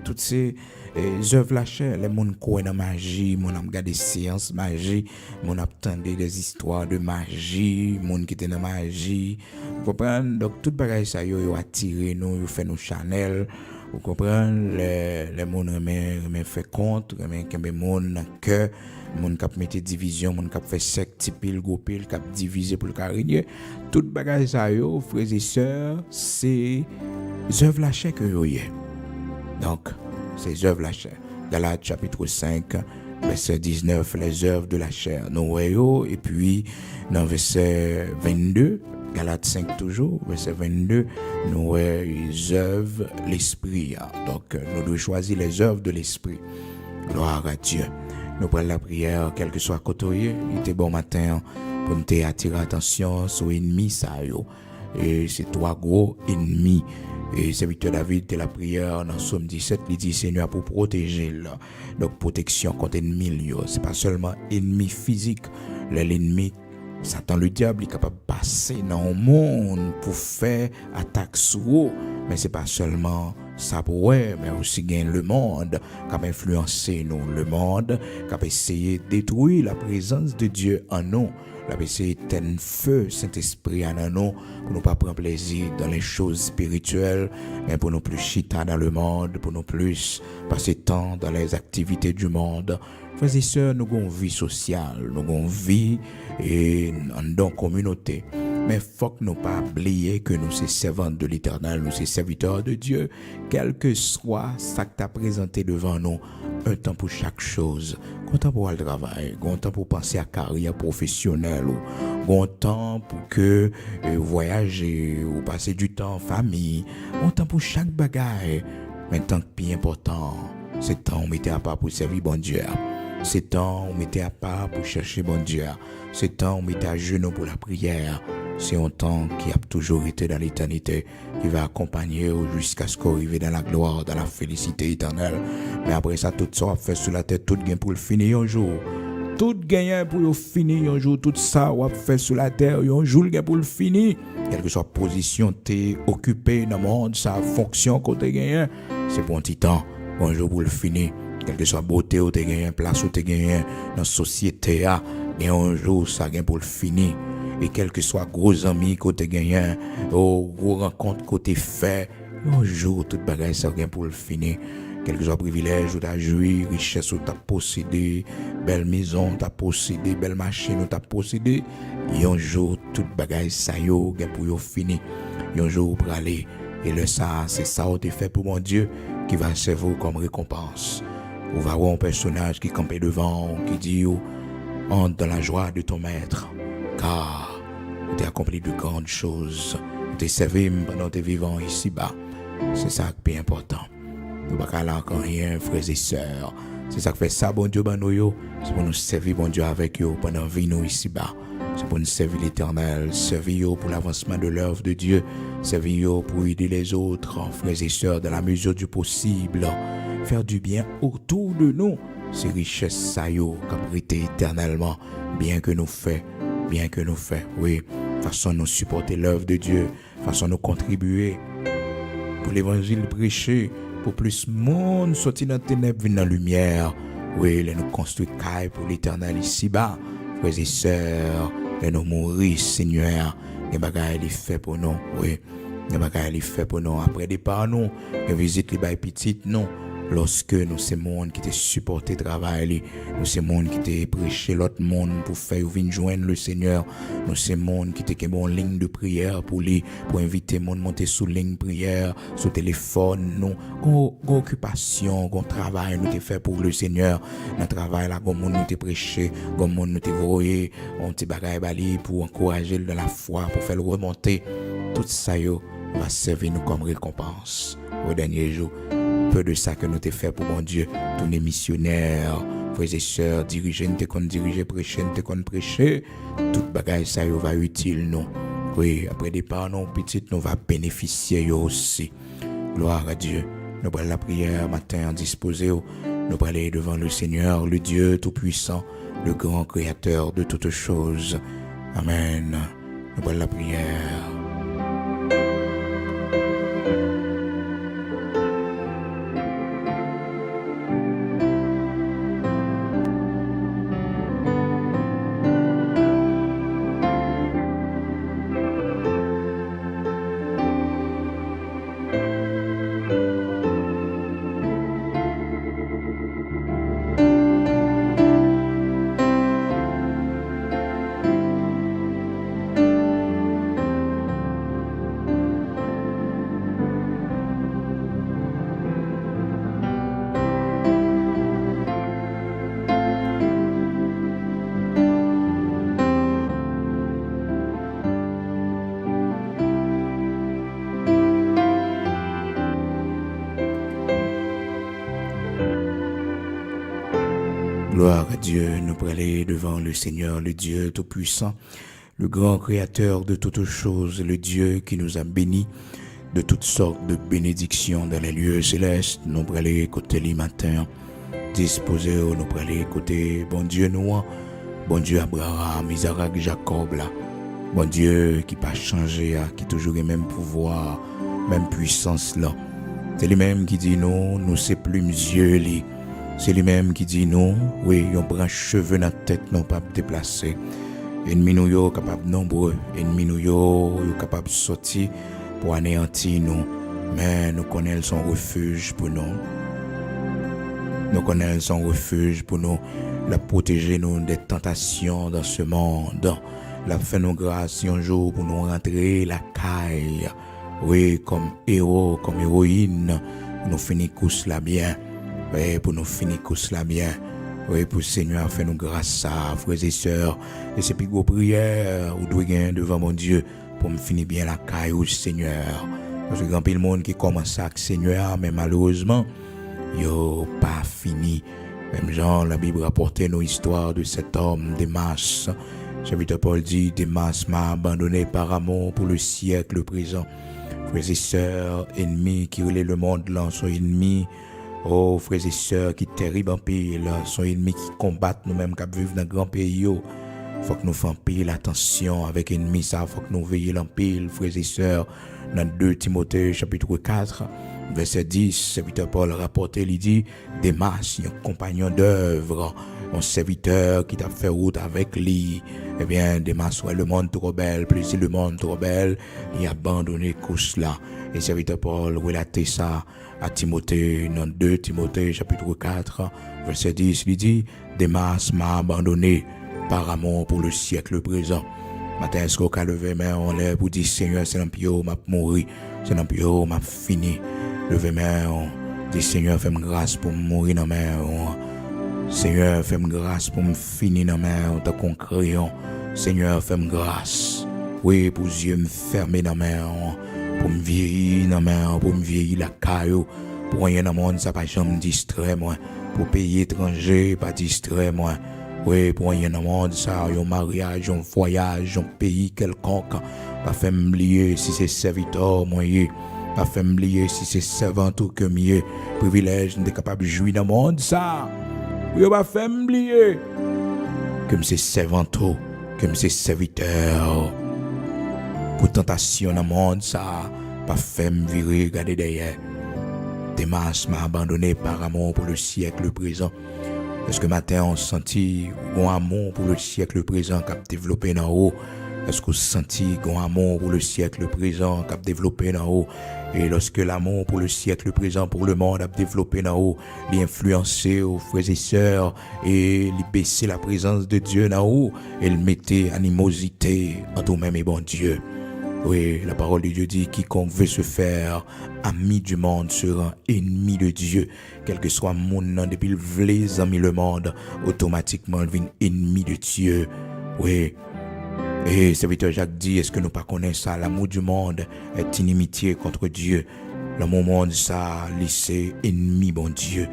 œuvres la chair, les gens croient dans la magie, les gens regardent des séances magie, les gens attendent des histoires de magie, les gens qui étaient dans la magie. Vous comprenez? Donc, tout bagage ça, ils attiré nous, ils fait nous Chanel. Vous comprenez? Les gens remet fait compte, remet les gens dans le cœur, les gens qui mettent division, les gens qui fait secte, pile, groupil, qui divisé pour le carrière. Tout bagage ça, frères et sœurs, c'est les œuvres la chair que vous avez. Donc, ces œuvres de la chair. Galates chapitre 5, verset 19, les œuvres de la chair. Nous voyons, et puis dans verset 22, Galates 5 toujours, verset 22, nous voyons les œuvres de l'esprit. Donc, nous devons choisir les œuvres de l'esprit. Gloire à Dieu. Nous prenons la prière, quel que soit côté. Il était bon matin pour nous attirer attention sur l'ennemi, ça. Et c'est trois gros ennemis. Et serviteur David, de la prière dans Psaume 17, il dit Seigneur pour protéger là. Donc protection contre l'ennemi, c'est pas seulement ennemi physique, l'ennemi Satan le diable est capable de passer dans le monde pour faire attaque sur eux, mais c'est pas seulement ça pour eux, mais aussi gain le monde qui a influencé nous, le monde qui a essayé de détruire la présence de Dieu en nous. La BC est un feu, Saint-Esprit en nous, pour nous pas prendre plaisir dans les choses spirituelles, mais pour nous plus chita dans le monde, pour nous plus passer temps dans les activités du monde. Frères et sœurs, nous avons une vie sociale, nous avons une vie et dans communauté. Mais faut que nous pas oublier que nous sommes servants de l'Éternel, nous sommes serviteurs de Dieu, quel que soit ça que tu as présenté devant nous, un temps pour chaque chose, un temps pour le travail, un temps pour penser à carrière professionnelle, un temps pour que voyager ou passer du temps en famille, un temps pour chaque bagaille. Mais tant que plus important, c'est temps où mettez à part pour servir bon Dieu. C'est temps où mettez à part pour chercher bon Dieu. C'est temps où mettez à genoux pour la prière. C'est un temps qui a toujours été dans l'éternité, qui va accompagner jusqu'à ce qu'on arrive dans la gloire, dans la félicité éternelle. Mais après ça, tout ça va faire sur la tête, tout gain pour le finir un jour. Tout gain pour le finir un jour, tout ça va faire sur la terre un jour le gain pour le finir. Quelle que soit la position t'es occupé dans le monde, sa fonction que t'es gagné, c'est pour un petit temps, un jour pour le finir. Quelle que soit la beauté où t'es gagné, place où t'es gagné dans la société, et un jour ça gain pour le finir. Et quel que soit gros amis côté gagnant, gros rencontre côté fait, un jour tout bagage ça vient pour le finir. quel que soit privilège ou t'as joui, richesse ou t'as possédé, belle maison t'as possédé, belle machine ou t'as possédé, un jour tout bagage ça yo gen pour yo fini, un jour pour aller et le ça c'est ça t'es fait pour mon Dieu qui va servir comme récompense. On va voir un personnage qui campait devant, qui dit entre dans la joie de ton maître, car tu as accompli de grandes choses, tu es servi pendant tes vivants ici-bas. C'est ça qui est important. Nous ne pouvons pas encore rien, frères et sœurs. C'est ça qui fait ça, bon Dieu, c'est pour nous servir, bon Dieu, avec eux pendant la vie nous ici-bas. C'est pour nous servir l'Éternel, servir pour l'avancement de l'œuvre de Dieu, servir pour aider les autres, frères et sœurs, dans la mesure du possible, faire du bien autour de nous. Ces richesses, ça y est, qu'abriter éternellement, bien que nous fait, oui, façon nous supporter l'œuvre de Dieu, façon nous contribuer pour l'évangile prêché, pour plus monde sortir dans les ténèbres, venir dans la lumière, oui, les nous construire caille pour l'éternel ici-bas, frères et sœurs, les nous mourir, Seigneur, les bagailles les fait pour nous, oui, les bagailles les fait pour nous, après départ nous, les visites les bails petites, non. Lorsque nous ces monde qui te supporté travail, nous ces monde qui te prêché l'autre monde pour faire venir joindre le Seigneur, nous ces monde qui te bon ligne de prière pour inviter monde monter sous ligne prière, sous téléphone, nous occupation, travail nous te fait pour le Seigneur, notre travail là comme monde nous te prêché, comme monde nous te voyé, on te bagaille bali pour encourager dans la foi, pour faire le remonter, tout ça yo va servir nous comme récompense au dernier jour. Peu de ça que nous t'ai fait pour mon Dieu, tous les missionnaires, frères et sœurs, diriger, nous t'ai diriger, prêcher, nous t'ai prêcher, tout bagage ça y va utile nous. Oui, après départ, nous petites, nous va bénéficier aussi. Gloire à Dieu. Nous prenons la prière matin disposé, nous allons aller devant le Seigneur, le Dieu Tout-Puissant, le grand Créateur de toutes choses. Amen. Nous prenons la prière. Gloire à Dieu, nous pourrons aller devant le Seigneur, le Dieu Tout-Puissant, le grand Créateur de toutes choses, le Dieu qui nous a bénis de toutes sortes de bénédictions dans les lieux célestes. Nous pourrons aller écouter les matins, disposer, nous pourrons aller écouter, bon Dieu nous, bon Dieu Abraham, Isaac, Jacob, là, bon Dieu qui n'a pas changé, qui a toujours le même pouvoir, même puissance là. C'est lui-même qui dit nous c'est plumes yeux, c'est lui-même qui dit non, oui, yon branche cheveux dans la tête, non pas déplacer. Ennemis nous yo capable nombreux, ennemis nous yo capable de sortir pour anéantir nous, mais nous connaissons son refuge pour nous. Nous connaissons son refuge pour nous, la protéger nous des tentations dans ce monde. La fait nous grâce un jour pour nous rentrer la caille. Oui, comme héros, comme héroïne, nous finir course là bien. Oui, pour nous finir course là bien. Oui, pour le Seigneur, fait nous grâce à frères et sœurs. Et c'est plus gros prière, ou doit gagner devant mon Dieu, pour me finir bien la caille au Seigneur. Parce que grand pile monde qui commence avec Seigneur, mais malheureusement, yo pas fini. Même genre, la Bible rapporte nos histoires de cet homme, Démas. Serviteur Paul dit, Démas m'a abandonné par amour pour le siècle présent. Frères et sœurs, ennemis qui relaient le monde là, sont ennemis. Oh, frères et sœurs, qui terribles en pays, là, sont ennemis qui combattent nous-mêmes, qui vivent dans le grand pays. Faut que nous fassions pile attention avec ennemis, ça, faut que nous veillions en pile, frères et sœurs. Dans 2 Timothée, chapitre 4, verset 10, serviteur Paul rapporte, il dit, Démas, un compagnon d'œuvre, un serviteur qui t'a fait route avec lui, Eh bien, Demas, ouais, le monde trop belle, plus le monde trop belle, il a abandonné course là. Et serviteur Paul relatait ça à Timothée, dans 2 Timothée, chapitre 4, verset 10, il dit, Demas m'a abandonné par amour pour le siècle présent. Matin, est-ce qu'on a levé main en l'air pour dire, Seigneur, c'est dans pio, m'a mouru, c'est dans pio, m'a fini. Levé main, on dit, Seigneur, fais-moi grâce pour mourir dans main. Seigneur, fais-moi grâce pour me finir dans main, on t'a crayon. Seigneur, fais-moi grâce. Oui, pour Dieu me fermer dans main, pour me vieillir dans main, pour me vieillir la caillou. Pour rien dans le monde, ça pas jamais distrait moi. Pour payer étranger, pas distrait moi. Oui, pour rien dans le monde, ça, un mariage, un voyage, un pays quelconque. Pas fait m'oublier si c'est serviteur, moi, pas fait m'oublier si c'est servant ou que mieux. Privilège, n'es capable de jouir dans le monde, ça. Oui, pas fait m'oublier. Comme c'est servant, comme c'est serviteur. Pour tentation dans le monde, ça, pas fait me virer, regarder derrière. Demas m'a abandonné par amour pour le siècle présent. Est-ce que matin on senti un amour pour le siècle présent qui a développé dans haut? Est-ce que vous senti un amour pour le siècle présent qui a développé dans haut? Et lorsque l'amour pour le siècle présent, pour le monde a développé dans haut, l'influencer aux frères et sœurs et baisser la présence de Dieu dans haut, et le mettait animosité entre nous-mêmes et bon Dieu. Oui, la parole de Dieu dit, quiconque veut se faire ami du monde sera ennemi de Dieu. Quel que soit mon nom, depuis le vlez ami le monde, automatiquement il devient ennemi de Dieu. Oui. Et serviteur Jacques dit, est-ce que nous pas connaissons ça? L'amour du monde est inimitié contre Dieu. L'amour du monde, ça, c'est ennemi bon Dieu.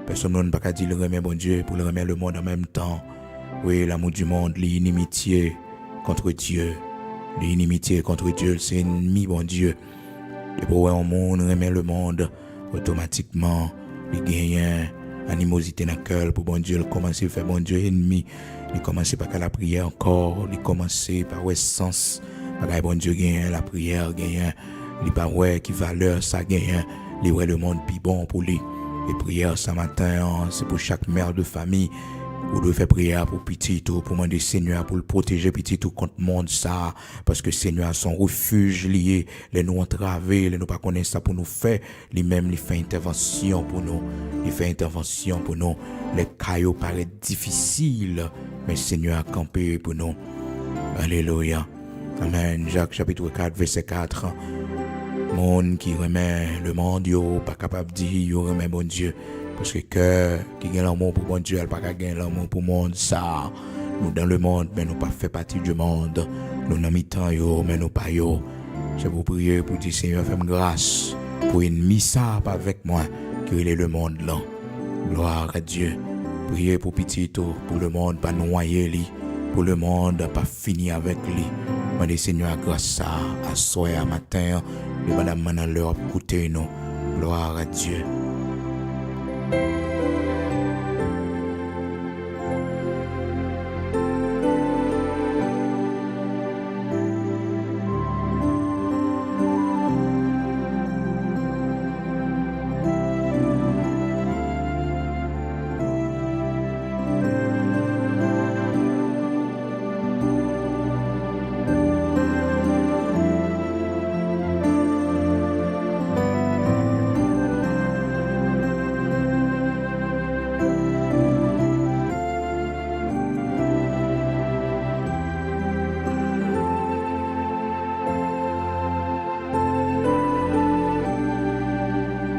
Personne ne peut pas dire le remet bon Dieu pour le remettre le monde en même temps. Oui, l'amour du monde, l'inimitié contre Dieu. L'inimitié contre Dieu, c'est ennemi, bon Dieu. Et pour un monde remet le monde, automatiquement, il gagne animosité dans le cœur pour bon Dieu. Il commence à faire bon Dieu ennemi. Il commence par la prière encore. Il commence par sens. Par bon Dieu gagne la prière, gagne. Il pas ouais qui valeur ça gagne. Il ouais le monde plus bon pour lui. Et prière ce matin, c'est pour chaque mère de famille. Vous devez faire prière pour petit tout, pour demander Seigneur pour le protéger petit tout contre le monde ça, parce que Seigneur a son refuge lié, les nous entraver, les nous pas connaître ça pour nous faire, lui-même il fait intervention pour nous, les cailloux paraissent difficiles, mais Seigneur a campé pour nous. Alléluia. Amen. Jacques chapitre 4 verset 4. Monde qui remet le monde, yo pas capable de dire yo remet bon Dieu. Parce que cœur qui gagne l'amour pour bon Dieu, elle pas gagner l'amour pour le monde, ça. Nous dans le monde, mais nous pas fait partie du monde. Nous dans mi-temps, mais nous pas yo. Je vous prie pour dire, Seigneur, fais-moi grâce. Pour ennemi ça, pas avec moi, qui est le monde là. Gloire à Dieu. Priez pour petit tout, pour le monde, pas noyer lui. Pour le monde, pas finir avec lui. Demandez Seigneur grâce ça, à soir, à matin, et madame maintenant leur écouter nous. Gloire à Dieu.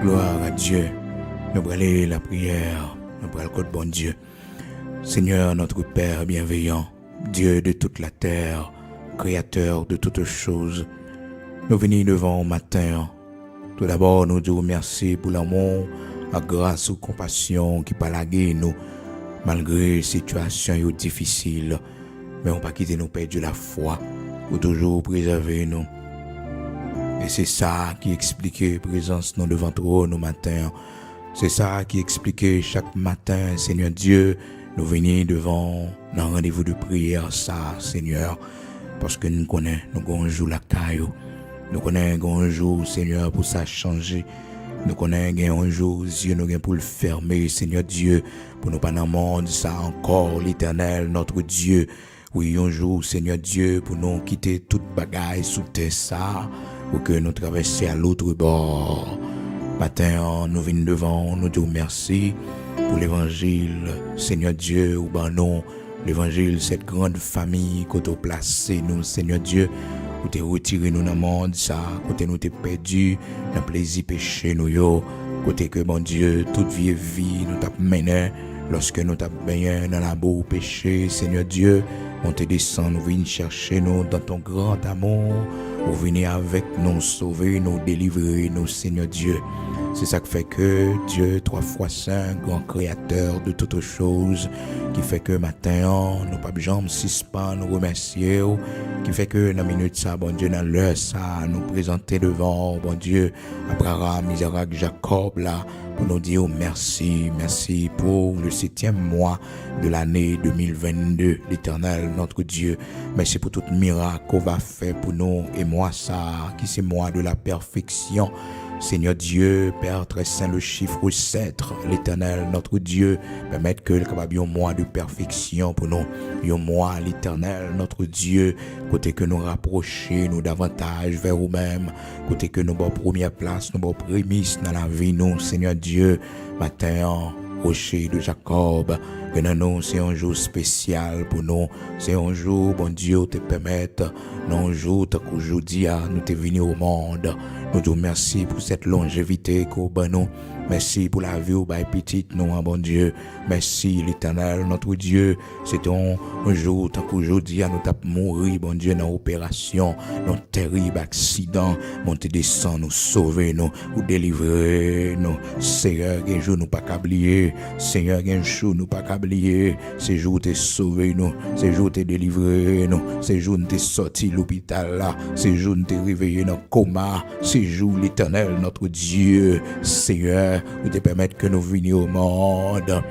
Gloire à Dieu. Nous brûlons la prière. Nous brûlons le code bon Dieu. Seigneur, notre Père bienveillant, Dieu de toute la terre, Créateur de toutes choses, nous venons devant au matin. Tout d'abord, nous disons merci pour l'amour, la grâce ou compassion qui palague nous, malgré les situations difficiles. Mais on ne pas quitter nous perdre la foi, pour toujours préserver nous. Et c'est ça qui explique la présence nous devant toi nos matins. C'est ça qui explique chaque matin, Seigneur Dieu, nous venons devant un rendez-vous de prière, ça, Seigneur. Parce que nous connaissons, nous avons un jour la caillou. Nous connaissons un jour, Seigneur, pour ça changer. Nous connaissons un jour, Dieu, nous avons pour le fermer, Seigneur Dieu, pour nous pas dans le monde, ça encore, l'Éternel, notre Dieu. Oui, un jour, Seigneur Dieu, pour nous quitter toute bagaille sous terre ça, pour que nous traversions à l'autre bord. Matin, nous venons devant, nous disons merci pour l'évangile, Seigneur Dieu, ou ben non, l'évangile, cette grande famille que tu as placé nous, Seigneur Dieu, où tu as retiré nous dans le monde, ça, côté nous t'es perdu, dans le plaisir péché nous, yo, côté que, mon Dieu, toute vieille vie nous t'a mené, lorsque nous t'a baigné dans la boue péché, Seigneur Dieu, on te descend, nous venons chercher nous dans ton grand amour, vous venez avec nous sauver, nous délivrer, nous, Seigneur Dieu. C'est ça qui fait que Dieu, 3 fois saint, grand créateur de toutes choses, qui fait que matin, nous pas besoin de suspendre, nous remercier, qui fait que dans la minute ça, bon Dieu, dans l'heure ça, nous présenter devant, bon Dieu, Abraham, Isaac, Jacob, là, pour nous dire merci, merci pour le 7e mois de l'année 2022, l'Éternel, notre Dieu. Merci pour tout miracle qu'on va faire pour nous et moi ça, qui c'est moi de la perfection. Seigneur Dieu, Père très saint, le chiffre 7, l'Éternel, notre Dieu, permettre que le capable un mois de perfection pour nous, un mois, l'Éternel, notre Dieu, côté que nous rapprocher, nous davantage vers nous-mêmes, côté que nous avons première place, nous avons prémisse dans la vie, nous, Seigneur Dieu, matin, rocher de Jacob, que nous, c'est un jour spécial pour nous, c'est un jour, bon Dieu, te permettre, non, un jour, tant qu'aujourd'hui, nous te venir au monde. Nous te remercions pour cette longévité qu'on a nous. Merci pour la vie au bail petite, nous, bon Dieu. Merci, l'Éternel, notre Dieu. C'est un jour, tant qu'aujourd'hui, nous t'avons mouru, bon Dieu, dans l'opération, dans un terrible accident. Bon, te descend, nous sauver, nous délivrer, nous. Seigneur, un jour, nous pas qu'oublier. Seigneur, un jour, nous pas qu'oublier. Ces jours, t'es sauvé, nous. Ces jours, t'es délivré, nous. Ces jours, t'es sorti de l'hôpital, là. Ces jours, t'es réveillé dans le coma. Ces jours, l'Éternel, notre Dieu. Seigneur, où te permettre que nous venions au monde.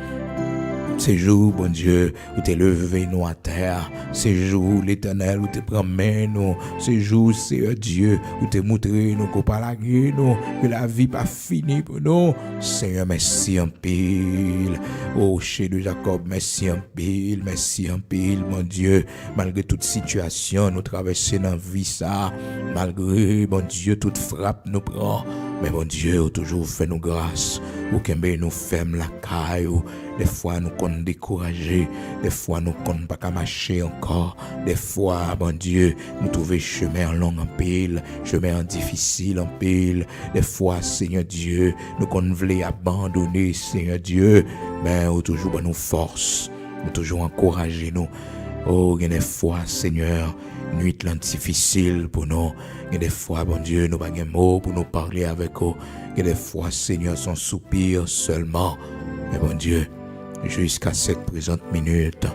Ces jours, bon Dieu, où t'es levé nous à terre. Ces jours, l'Éternel, où t'es promène nous. Ces jours, c'est Dieu, où t'es montré nous, qu'on pas la guerre, nous, que la vie pas finie pour nous. Seigneur, merci en pile. Oh, chez de Jacob, merci en pile, mon Dieu. Malgré toute situation, nous traversons dans la vie ça. Malgré, bon Dieu, toute frappe nous prend. Mais bon Dieu, toujours fait nous grâce. Ou qu'un nous ferme la caille. Des fois, nous comptons décourager. Des fois, nous comptons pas qu'à marcher encore. Des fois, bon Dieu, nous trouvons chemin long en pile, chemin difficile en pile. Des fois, Seigneur Dieu, nous comptons voulons abandonner, Seigneur Dieu. Mais ou toujours bon nous force. Ou toujours encourager nous. Oh, il y a des fois, Seigneur, nuit difficile pour nous. Il y a des fois, bon Dieu, nous n'avons pas de mots pour nous parler avec eux. Il y a des fois, Seigneur, son soupir seulement. Mais bon Dieu, jusqu'à cette présente minute,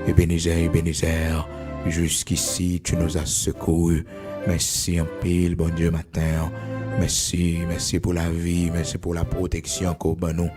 Ebenezer, jusqu'ici, tu nous as secourus. Merci en pile, bon Dieu, matin. Merci pour la vie, merci pour la protection qu'on a nous.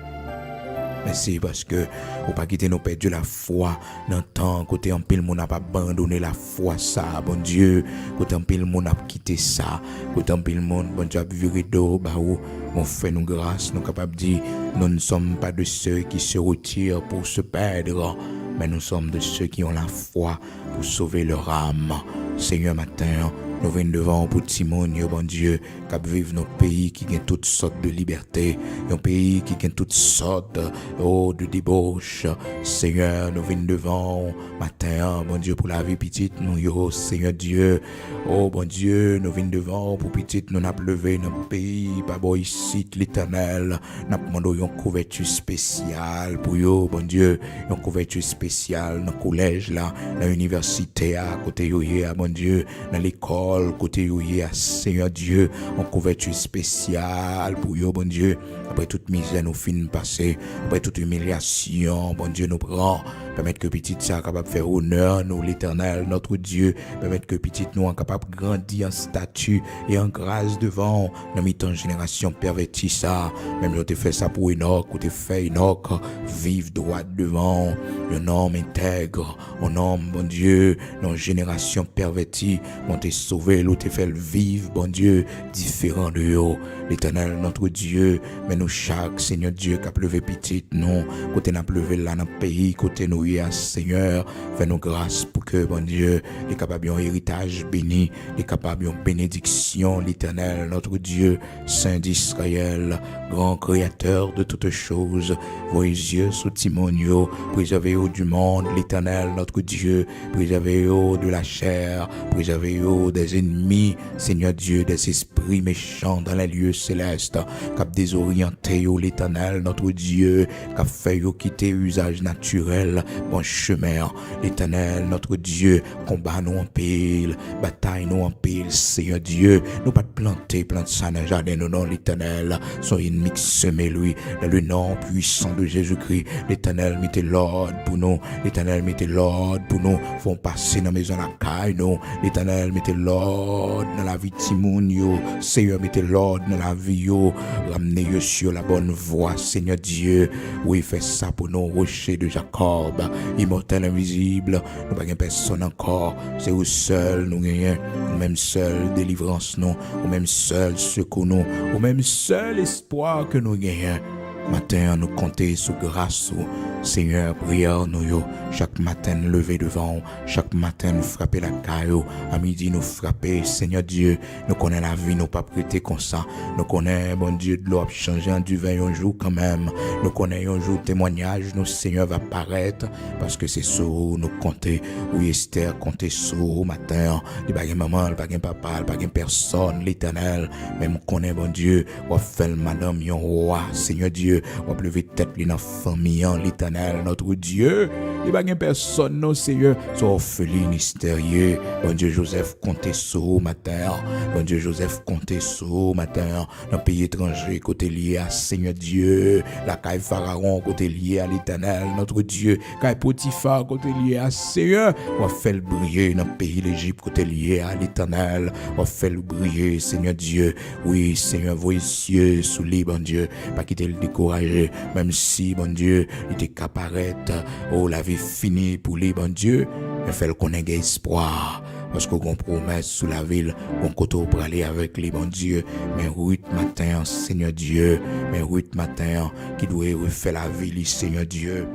Merci parce que ou pas quitter nous perdu la foi dans le temps côté en pile mon a pas abandonné la foi ça bon Dieu côté en pile mon a quitté ça côté en pile mon bon Dieu a viré d'eau bah ou mon fait nous grâce nous capable dire nous ne sommes pas de ceux qui se retirent pour se perdre mais nous sommes de ceux qui ont la foi pour sauver leur âme. Seigneur matin nous venons devant pour Timon, bon Dieu, qui vivent dans un pays qui a toutes sortes de liberté, un pays qui a toutes sortes de débauche. Seigneur, nous venons devant matin, bon Dieu, pour la vie petite, nous, Seigneur Dieu. Oh, bon Dieu, nous venons devant pour petite, nous avons levé dans le pays, Papa, ici, l'Éternel. Nous avons demandé une couverture spéciale pour eux, bon Dieu, une couverture spéciale dans le collège, là, dans l'université, à côté de bon Dieu, dans l'école. Côté à Seigneur Dieu, en couverture spéciale pour vous, bon Dieu. Après toute misère, nous finissons passer. Après toute humiliation, bon Dieu nous prend. Permettre que petit ça capable de faire honneur, nous, l'Éternel, notre Dieu. Permettre que petit nous capable de grandir en statut et en grâce devant. Dans mi-temps génération pervertie ça. Même si tu fait ça pour Enoch, ou tu fait Enoch, vive droit devant. Un homme intègre, un homme, bon Dieu, dans génération pervertie, on t'est sauvé, l'autre t'est fait le vivre, bon Dieu, différents de yo. L'Éternel, notre Dieu, mais nous chaque, Seigneur Dieu, qui a pleuvé petite, non, côté n'a pleuvé là dans le pays, côté nous y a, Seigneur, fais-nous grâce pour que, bon Dieu, les capables un héritage béni, les capables une bénédiction, l'Éternel, notre Dieu, Saint d'Israël, grand créateur de toutes choses, vos yeux sous Timonio, préservez-vous du monde, l'Éternel, notre Dieu, préservez-vous de la chair, préservez-vous des ennemis, Seigneur Dieu, des esprits méchants dans les lieux célestes, cap désorienté, l'Éternel, notre Dieu, cap fait quitter usage naturel, bon chemin, l'Éternel, notre Dieu, combat nous en pile, bataille nous en pile, Seigneur Dieu, nous pas planter, plante ça dans le jardin, non, l'Éternel, son ennemi semé lui, dans le nom puissant de Jésus-Christ, l'Éternel, mettez l'ordre pour nous, l'Éternel, mettez l'ordre pour nous, font passer dans la maison la caille, nous, l'Éternel, mettez l'ordre dans la vie de Timoun, Seigneur, mettez l'ordre dans la vie, yo, ramenez sur la bonne voie, Seigneur Dieu, oui, faites ça pour nous, rochers de Jacob, immortel, invisible, nous pas personne encore, c'est vous seul, nous gagnons, ou même seul délivrance, nous, ou même seul secours, nous, ou même seul espoir que nous gagnons. Matin, nous compter sous grâce, Seigneur, prière nous, yo. Chaque matin, lever devant, chaque matin, nous frapper la caillou, à midi, nous frapper, Seigneur Dieu, nous connaissons la vie, nous pas prêter comme ça, nous connaissons, bon Dieu, de l'eau a changé en du vin un jour quand même, nous connaissons un jour témoignage, nous, Seigneur, va paraître, parce que c'est sur nous compter, oui, Esther, compter sur matin, il n'y a pas de maman, il n'y a pas de papa, il n'y a pas de personne, l'Éternel, même nous connaissons, bon Dieu, on fait madame, yon roi, Seigneur Dieu, on va lever tête dans la famille, l'Éternel, notre Dieu. Il n'y a pas personne, non, Seigneur, soit orpheline, mystérieux. Bon Dieu, Joseph, comptez sur matin. Bon Dieu, Joseph, comptez sur matin. Dans le pays étranger, côté lié à Seigneur Dieu. La caille Pharaon, côté lié à l'Éternel, notre Dieu. Caille Potiphar, côté lié à Seigneur. On va faire le briller dans le pays l'Égypte, côté lié à l'Éternel. On va faire le briller, Seigneur Dieu. Oui, Seigneur, vos yeux sous lui, bon Dieu. Pas quitter le décourager, même si, bon Dieu, il était qu'apparaître. Oh, la vie finie pour lui, bon Dieu. Mais fait qu'on ait espoir. Parce qu'on promesse sous la ville, qu'on côté pour aller avec les bon Dieu. Mais 8 matin, Seigneur Dieu. Mais 8 matin, qui doit refaire la ville, Seigneur Dieu.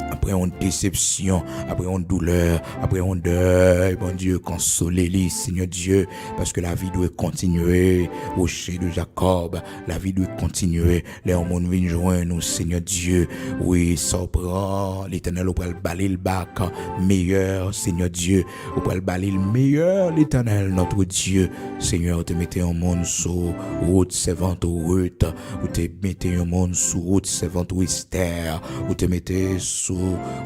Après une déception, après une douleur, après un deuil, bon Dieu, consolez-les, Seigneur Dieu, parce que la vie doit continuer, rocher de Jacob, la vie doit continuer, les hommes viennent joindre nous, Seigneur Dieu, oui, ça prend, l'Éternel, au le balayer le bac, meilleur, Seigneur Dieu, au le balayer le meilleur, l'Éternel, notre Dieu, Seigneur, te mettez un monde sur route servante route, ou te mettez un monde sur route servante Esther, ou te mettez sur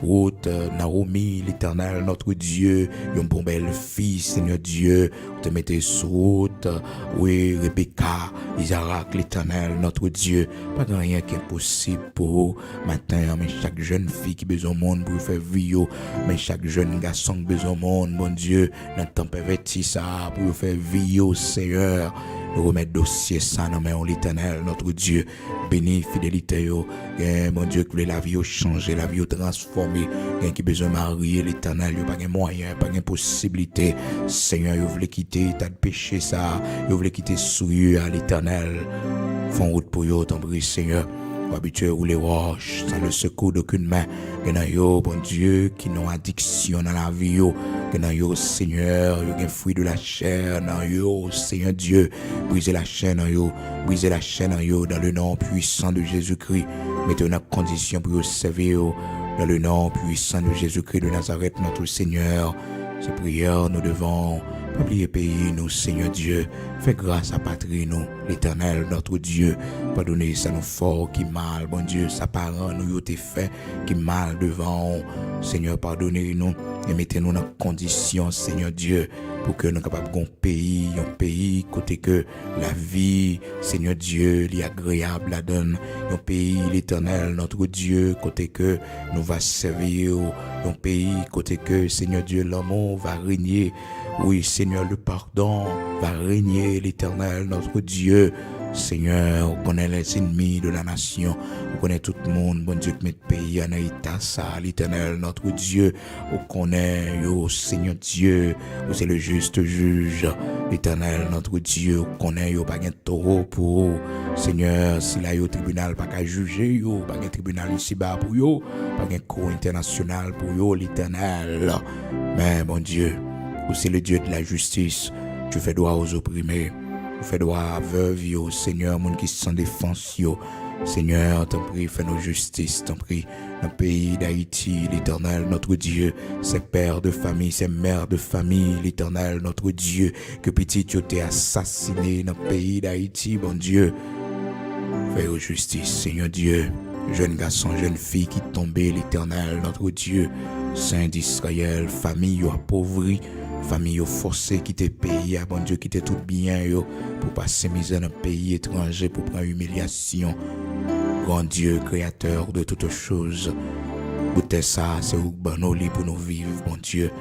route Naomi, l'Éternel, notre Dieu, une bonne belle fille, Seigneur Dieu, te mettez sur route, oui, Rebecca, Isaac, l'Éternel, notre Dieu, pas de rien qui est possible pour matin, mais chaque jeune fille qui a besoin de monde pour faire vivre, mais chaque jeune garçon qui a besoin de monde, mon Dieu, dans le temps perverti ça, pour faire vivre, Seigneur, nous remettre dossier ça dans main l'Éternel, notre Dieu, béni, fidélité, mon Dieu, que la vie changer, la vie transformer, qui besoin de marier l'Éternel, il n'y a pas de moyen, pas de possibilité, Seigneur, vous voulez quitter, t'as de péché ça, vous voulez quitter souillé à l'Éternel, font route pour vous, t'en prie, Seigneur. Habitué ou les roches, sans le secours d'aucune main, que dans yo, bon Dieu, qui n'ont addiction dans la vie, que dans yo, Seigneur, yo, un fruit de la chair, dans yo, Seigneur Dieu, brisez la chaîne dans yo, brisez la chaîne dans yo, dans le nom puissant de Jésus-Christ, mettez une condition pour vous servir, dans le nom puissant de Jésus-Christ de Nazareth, notre Seigneur. Ces prières, nous devons pas oublier pays, nous, Seigneur Dieu. Fais grâce à patrie, nous, l'Éternel, notre Dieu. Pardonnez ça nous fort qui mal, bon Dieu, ça parent, nous, yo t'es fait, qui mal devant. Seigneur, pardonnez-nous et mettez-nous dans condition, Seigneur Dieu, pour que nous soyons capables d'un pays, côté que la vie, Seigneur Dieu, est agréable, la donne. Un pays, l'Éternel, notre Dieu, côté que nous va servir. Un pays, côté que, Seigneur Dieu, l'amour va régner. Oui, Seigneur, le pardon va régner, l'Éternel, notre Dieu. Seigneur, on connaît les ennemis de la nation, on connaît tout le monde, bon Dieu, qui met le pays en état, ça, l'Éternel, notre Dieu, on connaît, yo, Seigneur Dieu, vous c'est le juste juge, l'Éternel, notre Dieu, on connaît, yo, pas de taureau pour vous. Seigneur, si là, yo, tribunal, pas qu'à juger, yo, pas de tribunal ici-bas pour yo, pas de cour international pour yo, l'Éternel, mais bon Dieu, vous c'est le Dieu de la justice, tu fais droit aux opprimés. Fais droit à veuve, yo, Seigneur, moun qui sans défense, yo. Seigneur, t'en prie, fais nos justices, t'en prie. Dans le pays d'Haïti, l'Éternel, notre Dieu, ses pères de famille, ses mères de famille, l'Éternel, notre Dieu, que petit yo t'es assassiné dans le pays d'Haïti, bon Dieu. Fais aux justice, Seigneur Dieu. Jeune garçon, jeune fille qui tombait, l'Éternel, notre Dieu. Saint d'Israël, famille yo appauvrie. Famille yo forcé quitter pays, bon Dieu quitter tout bien yo pour passer misère dans un pays étranger pour prendre humiliation. Grand Dieu créateur de toutes choses. Bouté ça, c'est où nous pour nous vivre, bon Dieu.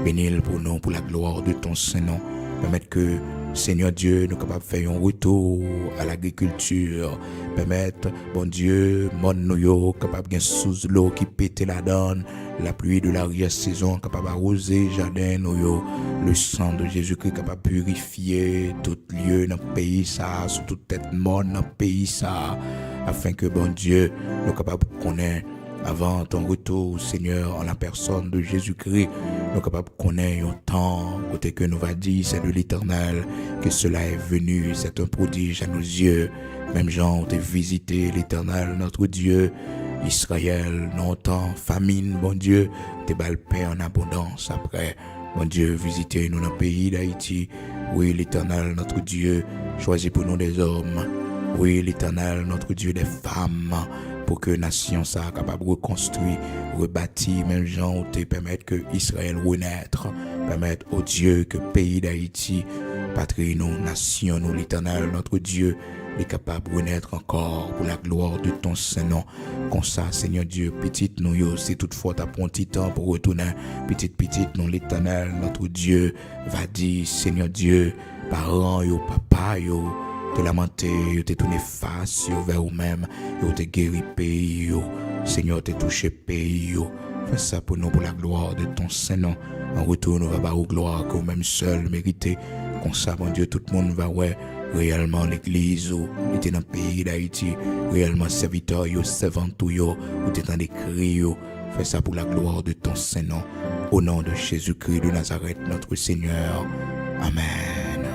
Bénis pour nous pour la gloire de ton Saint-Nom. Permettre que Seigneur Dieu nous capable de faire un retour à l'agriculture. Permettre, bon Dieu, mon nous yo capable de sous l'eau qui pète la donne. La pluie de l'arrière-saison capable d'arroser jardin nous. Le sang de Jésus-Christ capable de purifier tout lieu dans le pays ça, sous toute tête morte dans le pays ça, afin que bon Dieu nous capable de connaître avant ton retour, Seigneur, en la personne de Jésus-Christ, nous capables de connaître un temps, côté que nous va dire, c'est de l'Éternel, que cela est venu, c'est un prodige à nos yeux. Même gens ont visité l'Éternel, notre Dieu, Israël, longtemps, famine, bon Dieu, tes balles paix en abondance après. Bon Dieu, visitez nous dans le pays d'Haïti. Oui, l'Éternel, notre Dieu, choisis pour nous des hommes. Oui, l'Éternel, notre Dieu, des femmes. Pour que la nation soit capable de reconstruire, rebâtir, même gens te permettre que Israël renaître, permettre au Dieu que le pays d'Haïti, patrie nous, nation nous, l'Éternel, notre Dieu, est capable de renaître encore pour la gloire de ton Saint-Nom. Comme ça, Seigneur Dieu, petite nous, yo, c'est toutefois t'as pris un petit temps pour retourner, petite nous, l'Éternel, notre Dieu, va dire, Seigneur Dieu, parents, yo, papa, yo, te lamenter, yo te tourner face yo vers vous-même, yo te guéri pays yo, Seigneur te touché pays yo. Fais ça pour nous pour la gloire de ton Saint-Nom. En retour nous va voir gloire que vous-même seul méritez. Comme ça, mon Dieu, tout le monde va ouais réellement l'église yo, était dans le pays d'Haïti, réellement serviteur yo, servant tout yo, ou t'es dans des cris yo. Fais ça pour la gloire de ton Saint-Nom. Au nom de Jésus-Christ de Nazareth, notre Seigneur. Amen.